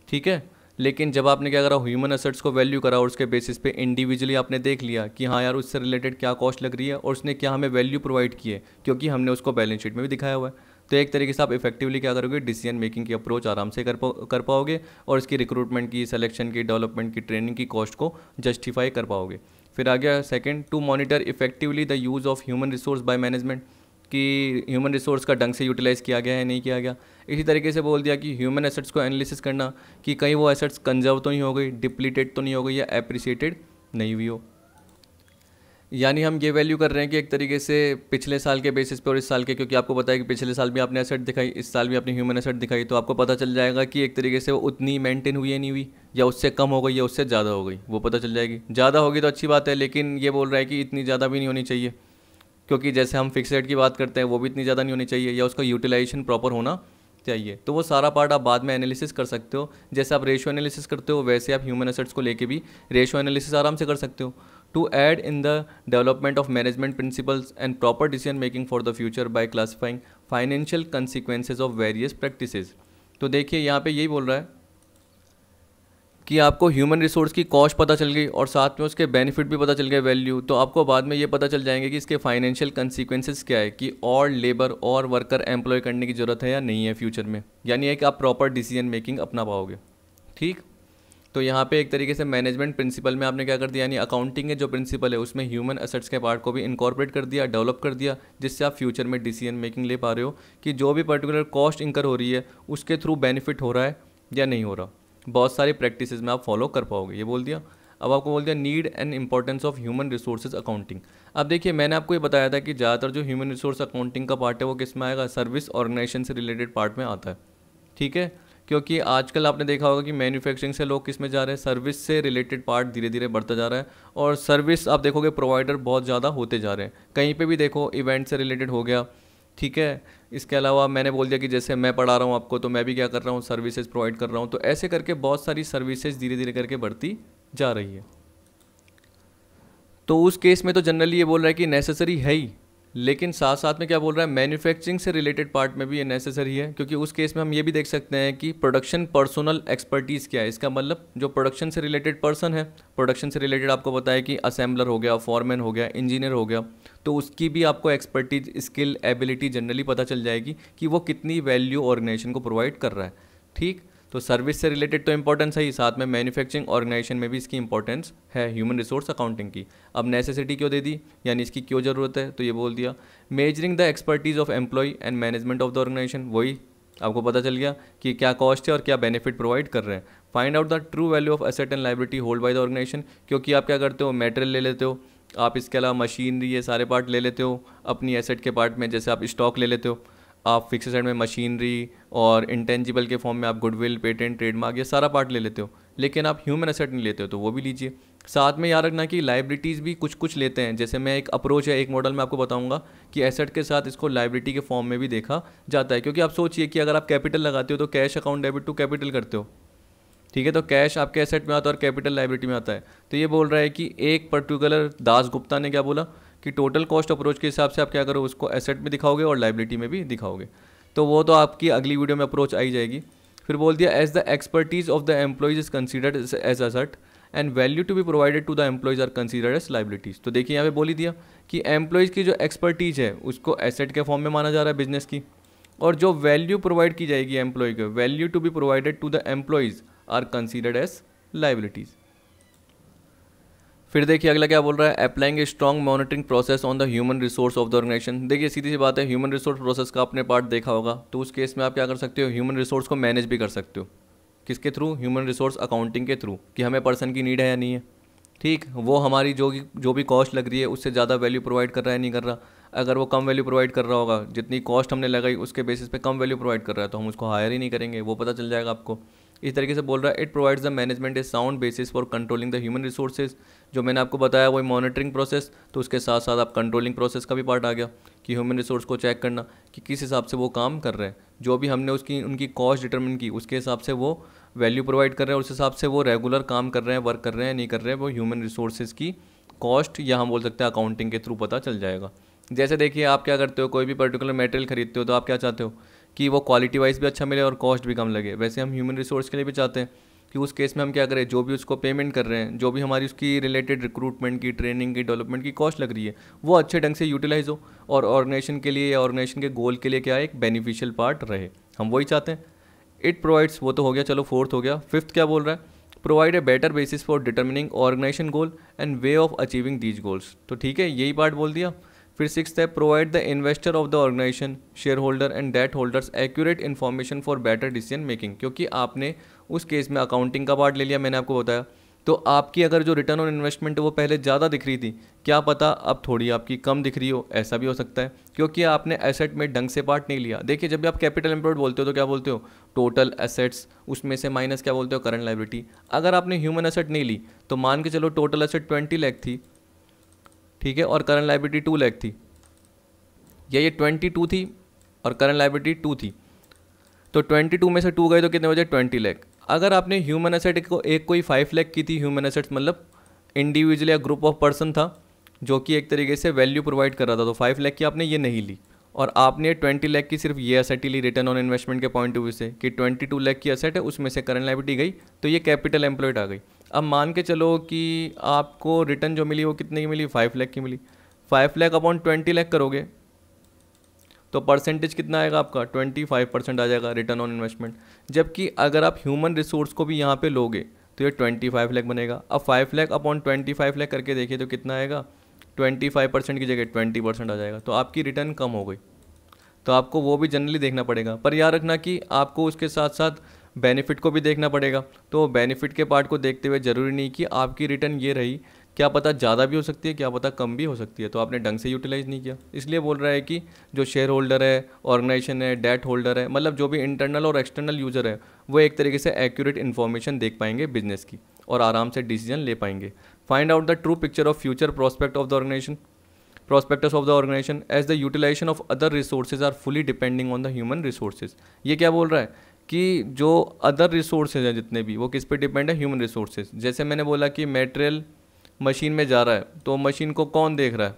ठीक है, लेकिन जब आपने क्या करा, ह्यूमन एसेट्स को वैल्यू करा और उसके बेसिस पे इंडिविजुअली आपने देख लिया कि हाँ यार उससे रिलेटेड क्या कॉस्ट लग रही है और उसने क्या हमें वैल्यू प्रोवाइड की है, क्योंकि हमने उसको बैलेंस शीट में भी दिखाया हुआ है। तो एक तरीके से आप इफेक्टिवली क्या करोगे, डिसीजन मेकिंग की अप्रोच आराम से कर पाओगे और इसकी रिक्रूटमेंट की, सिलेक्शन की, डेवलपमेंट की, ट्रेनिंग की कॉस्ट को जस्टिफाई कर पाओगे। फिर आ गया second, to monitor effectively the use of human resource by management, कि ह्यूमन रिसोर्स का ढंग से यूटिलाइज़ किया गया है नहीं किया गया। इसी तरीके से बोल दिया कि ह्यूमन एसेट्स को एनालिसिस करना कि कहीं वो एसेट्स कंजर्व तो नहीं हो गई, डिप्लीटेड तो नहीं हो गई या एप्रिसिएटेड नहीं हुई हो। यानी हम ये वैल्यू कर रहे हैं कि एक तरीके से पिछले साल के बेसिस पे और इस साल के, क्योंकि आपको पता है कि पिछले साल भी आपने एसेट दिखाई, इस साल भी आपने ह्यूमन एसेट दिखाई, तो आपको पता चल जाएगा कि एक तरीके से वो उतनी मेंटेन हुई है नहीं हुई, या उससे कम हो गई या उससे ज़्यादा हो गई, वो पता चल जाएगी। ज़्यादा होगी तो अच्छी बात है, लेकिन ये बोल रहा है कि इतनी ज़्यादा भी नहीं होनी चाहिए, क्योंकि जैसे हम फिक्स रेट की बात करते हैं वो भी इतनी ज़्यादा नहीं होनी चाहिए, या उसका यूटिलाइजेशन प्रॉपर होना चाहिए। तो वो सारा पार्ट आप बाद में एनालिसिस कर सकते हो, जैसे आप रेशियो एनालिसिस करते हो वैसे आप ह्यूमन एसेट्स को लेके भी रेशियो एनालिसिस आराम से कर सकते हो, to aid in the development of management principles and proper decision making for the future by classifying financial consequences of various practices. तो देखिए यहाँ पे यही बोल रहा है कि आपको ह्यूमन रिसोर्स की कॉस्ट पता चल गई और साथ में उसके बेनिफिट भी पता चल गए, वैल्यू, तो आपको बाद में ये पता चल जाएंगे कि इसके फाइनेंशियल कंसिक्वेंसेस क्या है, कि और लेबर और वर्कर एम्प्लॉय करने की ज़रूरत है या नहीं है फ्यूचर में, यानी है कि आप प्रॉपर डिसीजन मेकिंग अपना पाओगे। ठीक, तो यहाँ पे एक तरीके से मैनेजमेंट प्रिंसिपल में आपने क्या कर दिया, यानी अकाउंटिंग के जो प्रिंसिपल है उसमें ह्यूमन एसेट्स के पार्ट को भी इनकॉर्पोरेट कर दिया, डेवलप कर दिया, जिससे आप फ्यूचर में डिसीजन मेकिंग ले पा रहे हो कि जो भी पर्टिकुलर कॉस्ट इंकर हो रही है उसके थ्रू बेनिफिट हो रहा है या नहीं हो रहा। बहुत सारी प्रैक्टिसेस में आप फॉलो कर पाओगे, ये बोल दिया। अब आपको बोल दिया need and importance of human resources accounting. अब देखिए मैंने आपको ये बताया था कि ज़्यादातर जो ह्यूमन रिसोर्स अकाउंटिंग का पार्ट है वो किस में आएगा, सर्विस ऑर्गेनाइजेशन से रिलेटेड पार्ट में आता है। ठीक है, क्योंकि आजकल आपने देखा होगा कि मैन्युफैक्चरिंग से लोग किस में जा रहे हैं, सर्विस से रिलेटेड पार्ट धीरे धीरे बढ़ता जा रहा है, और सर्विस आप देखोगे प्रोवाइडर बहुत ज़्यादा होते जा रहे हैं। कहीं पे भी देखो इवेंट से रिलेटेड हो गया, ठीक है, इसके अलावा मैंने बोल दिया कि जैसे मैं पढ़ा रहा हूँ आपको, तो मैं भी क्या कर रहा हूँ, सर्विसेज प्रोवाइड कर रहा हूँ, तो ऐसे करके बहुत सारी सर्विसेज धीरे धीरे करके बढ़ती जा रही है। तो उस केस में तो जनरली ये बोल रहा है कि नेसेसरी है ही, लेकिन साथ साथ में क्या बोल रहा है, मैन्युफैक्चरिंग से रिलेटेड पार्ट में भी ये नेसेसरी है, क्योंकि उस केस में हम ये भी देख सकते हैं कि प्रोडक्शन पर्सनल एक्सपर्टीज़ क्या है। इसका मतलब जो प्रोडक्शन से रिलेटेड पर्सन है, प्रोडक्शन से रिलेटेड आपको पता है कि असेंबलर हो गया, फॉरमैन हो गया, इंजीनियर हो गया, तो उसकी भी आपको एक्सपर्टीज, स्किल, एबिलिटी जनरली पता चल जाएगी कि वो कितनी वैल्यू ऑर्गेनाइजेशन को प्रोवाइड कर रहा है। ठीक, तो सर्विस से रिलेटेड तो इंपॉर्टेंस है ही, साथ में मैन्युफैक्चरिंग ऑर्गेनाइजेशन में भी इसकी इंपॉर्टेंस है ह्यूमन रिसोर्स अकाउंटिंग की। अब नेसेसिटी क्यों दे दी, यानी इसकी क्यों ज़रूरत है, तो ये बोल दिया measuring the expertise of employ and management of the organization, वही आपको पता चल गया कि क्या कॉस्ट है और क्या बेनिफिट प्रोवाइड कर रहे हैं। Find out the true value of asset and liability hold by the organization, क्योंकि आप क्या करते हो, मेटेरियल ले लेते हो आप, इसके अलावा मशीनरी, ये सारे पार्ट ले लेते हो अपनी एसेट के पार्ट में, जैसे आप स्टॉक ले लेते हो, आप फिक्स एसेट में मशीनरी, और इंटेंजिबल के फॉर्म में आप गुडविल, पेटेंट, ट्रेडमार्क, ये सारा पार्ट ले लेते हो, लेकिन आप ह्यूमन एसेट नहीं लेते हो, तो वो भी लीजिए। साथ में याद रखना कि लाइबिलिटीज़ भी कुछ कुछ लेते हैं, जैसे मैं एक अप्रोच है, एक मॉडल में आपको बताऊंगा कि एसेट के साथ इसको लाइबिलिटी के फॉर्म में भी देखा जाता है। क्योंकि आप सोचिए कि अगर आप कैपिटल लगाते हो तो cash account debit to capital करते हो, ठीक है, तो कैश आपके एसेट में आता है और कैपिटल लाइबिलिटी में आता है। तो ये बोल रहा है कि एक पर्टिकुलर दास गुप्ता ने क्या बोला कि टोटल कॉस्ट अप्रोच के हिसाब से आप क्या करो, उसको एसेट में दिखाओगे और लाइबिलिटी में भी दिखाओगे, तो वो तो आपकी अगली वीडियो में अप्रोच आई जाएगी। फिर बोल दिया as the expertise of the employees is considered as asset and value to be provided to the employees are considered as liabilities. तो देखिए यहाँ पे बोल ही दिया कि एम्प्लॉइज की जो एक्सपर्टीज है उसको एसेट के फॉर्म में माना जा रहा है बिजनेस की, और जो वैल्यू प्रोवाइड की जाएगी एम्प्लॉय को, value to be provided to the employees are considered as liabilities. फिर देखिए अगला क्या बोल रहा है, applying a strong monitoring process on the human resource of the organization. देखिए सीधी सी बात है, ह्यूमन रिसोर्स प्रोसेस का आपने पार्ट देखा होगा, तो उस केस में आप क्या कर सकते हो, ह्यूमन रिसोर्स को मैनेज भी कर सकते हो। किसके थ्रू, ह्यूमन रिसोर्स अकाउंटिंग के थ्रू, कि हमें पर्सन की नीड है या नहीं है। ठीक, वो हमारी जो भी कॉस्ट लग रही है उससे ज़्यादा वैल्यू प्रोवाइड कर रहा है नहीं कर रहा। अगर वो कम वैल्यू प्रोवाइड कर रहा होगा, जितनी कॉस्ट हमने लगाई उसके बेसिस पे कम वैल्यू प्रोवाइड कर रहा है, तो हम उसको हायर ही नहीं करेंगे, वो पता चल जाएगा आपको। इस तरीके से बोल रहा है, it provides the management A sound basis for controlling the human resources. जो मैंने आपको बताया वही मॉनिटरिंग प्रोसेस, तो उसके साथ साथ आप कंट्रोलिंग प्रोसेस का भी पार्ट आ गया कि ह्यूमन रिसोर्स को चेक करना कि किस हिसाब से वो काम कर रहे हैं, जो भी हमने उनकी कॉस्ट डिटरमिन की उसके हिसाब से वो वैल्यू प्रोवाइड कर रहे हैं, उस हिसाब से वो रेगुलर काम कर रहे हैं, वर्क कर रहे हैं नहीं कर रहे हैं, वो ह्यूमन रिसोर्सेज की कॉस्ट, या हम बोल सकते हैं अकाउंटिंग के थ्रू पता चल जाएगा। जैसे देखिए आप क्या करते हो, कोई भी पर्टिकुलर मटेरियल खरीदते हो तो आप क्या चाहते हो कि वो क्वालिटी वाइज भी अच्छा मिले और कॉस्ट भी कम लगे। वैसे हम ह्यूमन रिसोर्स के लिए भी चाहते हैं कि उस केस में हम क्या करें, जो भी उसको पेमेंट कर रहे हैं, जो भी हमारी उसकी रिलेटेड रिक्रूटमेंट की, ट्रेनिंग की, डेवलपमेंट की कॉस्ट लग रही है, वो अच्छे ढंग से यूटिलाइज हो और ऑर्गेनाइजेशन के लिए या ऑर्गेनाइजेशन के गोल के लिए क्या है, एक बेनिफिशियल पार्ट रहे, हम वही चाहते हैं। इट प्रोवाइड्स, वो तो हो गया, चलो फोर्थ हो गया। फिफ्थ क्या बोल रहा है, provide a better basis for determining organization goal and way of achieving these goals. तो ठीक है, यही पार्ट बोल दिया। फिर सिक्स्थ है, provide the investor of the organization, share holder and debt holders accurate information for better decision making. क्योंकि आपने उस केस में अकाउंटिंग का पार्ट ले लिया, मैंने आपको बताया तो आपकी अगर जो रिटर्न ऑन इन्वेस्टमेंट है वो पहले ज़्यादा दिख रही थी, क्या पता अब थोड़ी आपकी कम दिख रही हो, ऐसा भी हो सकता है क्योंकि आपने एसेट में ढंग से पार्ट नहीं लिया। देखिए जब भी आप कैपिटल एम्प्लॉयड बोलते हो तो क्या बोलते हो, टोटल एसेट्स, उसमें से माइनस क्या बोलते हो, करंट लायबिलिटी। अगर आपने ह्यूमन एसेट नहीं ली तो मान के चलो टोटल एसेट 20 लाख थी, ठीक है, और करंट लायबिलिटी 2 लाख थी, या ये 22 थी और करंट लायबिलिटी 2 थी, तो 22 में से 2 गए तो कितने बचे, 20 लाख। अगर आपने ह्यूमन एसेट को एक कोई 5 लाख की थी, ह्यूमन एसेट्स मतलब इंडिविजुअल या ग्रुप ऑफ पर्सन था जो कि एक तरीके से वैल्यू प्रोवाइड कर रहा था, तो 5 लाख की आपने ये नहीं ली और आपने 20 लाख की सिर्फ ये एसेट ही ली रिटर्न ऑन इन्वेस्टमेंट के पॉइंट ऑफ व्यू से कि 22 लाख की एसेट है, उसमें से करंट लायबिलिटी गई तो ये कैपिटल एम्प्लॉयड आ गई। अब मान के चलो कि आपको रिटर्न जो मिली वो कितने की मिली, 5 लाख की मिली। 5 लाख अपॉन 20 लाख करोगे तो परसेंटेज कितना आएगा आपका, 25% आ जाएगा रिटर्न ऑन इन्वेस्टमेंट। जबकि अगर आप ह्यूमन रिसोर्स को भी यहाँ पे लोगे तो ये 25 लाख बनेगा। अब 5 लाख अपॉन 25 लाख करके देखिए तो कितना आएगा, 25% की जगह 20% आ जाएगा, तो आपकी रिटर्न कम हो गई। तो आपको वो भी जनरली देखना पड़ेगा, पर याद रखना कि आपको उसके साथ साथ बेनिफिट को भी देखना पड़ेगा। तो बेनिफिट के पार्ट को देखते हुए ज़रूरी नहीं कि आपकी रिटर्न ये रही, क्या पता ज़्यादा भी हो सकती है, क्या पता कम भी हो सकती है, तो आपने ढंग से यूटिलाइज़ नहीं किया। इसलिए बोल रहा है कि जो शेयर होल्डर है, ऑर्गेनाइजेशन है, डेट होल्डर है, मतलब जो भी इंटरनल और एक्सटर्नल यूज़र है, वो एक तरीके से एक्यूरेट इन्फॉर्मेशन देख पाएंगे बिजनेस की और आराम से डिसीजन ले पाएंगे। Find out the true picture of future prospect of the organization, prospectus of the organization as the utilization of other resources are fully depending on the human resources। ये क्या बोल रहा है कि जो अदर रिसोर्सेज हैं जितने भी, वो किस पे डिपेंड है, ह्यूमन रिसोर्सेज। जैसे मैंने बोला कि मटेरियल मशीन में जा रहा है तो मशीन को कौन देख रहा है,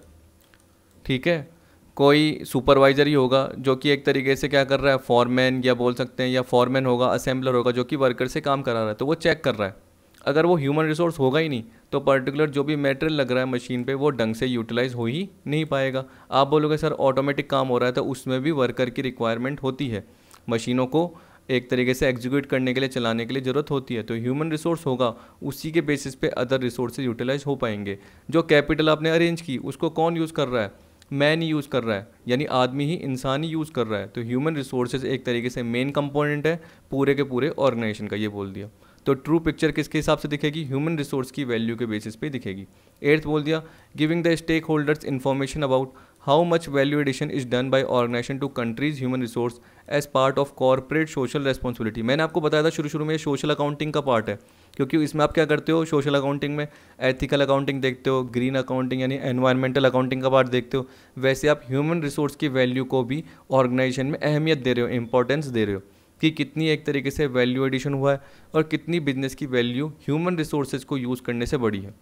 ठीक है, कोई सुपरवाइजर ही होगा जो कि एक तरीके से क्या कर रहा है, फॉरमैन या बोल सकते हैं, या फॉरमैन होगा, असेंबलर होगा जो कि वर्कर से काम करा रहा है, तो वो चेक कर रहा है। अगर वो ह्यूमन रिसोर्स होगा ही नहीं तो पर्टिकुलर जो भी मटेरियल लग रहा है मशीन पे वो ढंग से यूटिलाइज हो ही नहीं पाएगा। आप बोलोगे सर ऑटोमेटिक काम हो रहा है, तो उसमें भी वर्कर की रिक्वायरमेंट होती है, मशीनों को एक तरीके से एग्जीक्यूट करने के लिए, चलाने के लिए ज़रूरत होती है। तो ह्यूमन रिसोर्स होगा, उसी के बेसिस पे अदर रिसोर्सेज यूटिलाइज हो पाएंगे। जो कैपिटल आपने अरेंज की उसको कौन यूज़ कर रहा है, मैन ही यूज़ कर रहा है, यानी आदमी ही, इंसान ही यूज़ कर रहा है। तो ह्यूमन रिसोर्सेज एक तरीके से मेन कंपोनेंट है पूरे के पूरे ऑर्गेनाइजेशन का, ये बोल दिया। तो ट्रू पिक्चर किसके हिसाब से दिखेगी, ह्यूमन रिसोर्स की वैल्यू के बेसिस पे दिखेगी। 8th बोल दिया, giving the stake holders information about how much value addition is done by organization to countries human resource as part of corporate social responsibility. मैंने आपको बताया था शुरू में सोशल अकाउंटिंग का पार्ट है, क्योंकि इसमें आप क्या करते हो, सोशल अकाउंटिंग में एथिकल अकाउंटिंग देखते हो, ग्रीन अकाउंटिंग यानी एनवायरमेंटल अकाउंटिंग का पार्ट देखते हो, वैसे आप ह्यूमन रिसोर्स की वैल्यू को भी ऑर्गेनाइजेशन में अहमियत दे रहे हो, इंपॉर्टेंस दे रहे हो कि कितनी एक तरीके से वैल्यू एडिशन हुआ है और कितनी बिजनेस की वैल्यू ह्यूमन रिसोर्सेज को यूज़ करने से बढ़ी है,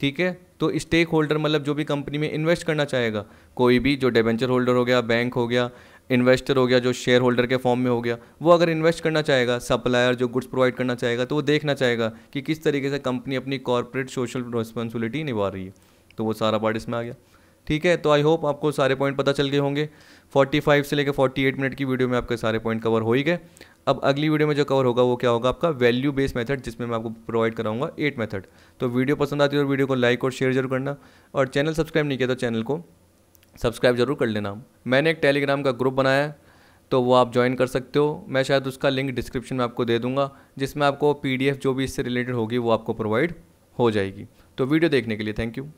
ठीक है। तो स्टेक होल्डर मतलब जो भी कंपनी में इन्वेस्ट करना चाहेगा, कोई भी, जो डिबेंचर होल्डर हो गया, बैंक हो गया, इन्वेस्टर हो गया जो शेयर होल्डर के फॉर्म में हो गया, वो अगर इन्वेस्ट करना चाहेगा, सप्लायर जो गुड्स प्रोवाइड करना चाहेगा, तो वो देखना चाहेगा कि किस तरीके से कंपनी अपनी कॉर्पोरेट सोशल रिस्पॉन्सिबिलिटी निभा रही है। तो वो सारा पार्ट इसमें आ गया, ठीक है। तो आई होप आपको सारे पॉइंट पता चल गए होंगे। 45 से लेकर 48 मिनट की वीडियो में आपके सारे पॉइंट कवर हो ही गए। अब अगली वीडियो में जो कवर होगा वो क्या होगा, आपका वैल्यू बेस्ड मेथड, जिसमें मैं आपको प्रोवाइड कराऊंगा 8 मेथड। तो वीडियो पसंद आती है और वीडियो को लाइक और शेयर जरूर करना, और चैनल सब्सक्राइब नहीं किया तो चैनल को सब्सक्राइब जरूर कर लेना। मैंने एक टेलीग्राम का ग्रुप बनाया है तो वो आप ज्वाइन कर सकते हो, मैं शायद उसका लिंक डिस्क्रिप्शन में आपको दे दूंगा, जिसमें आपको PDF जो भी इससे रिलेटेड होगी वो आपको प्रोवाइड हो जाएगी। तो वीडियो देखने के लिए थैंक यू।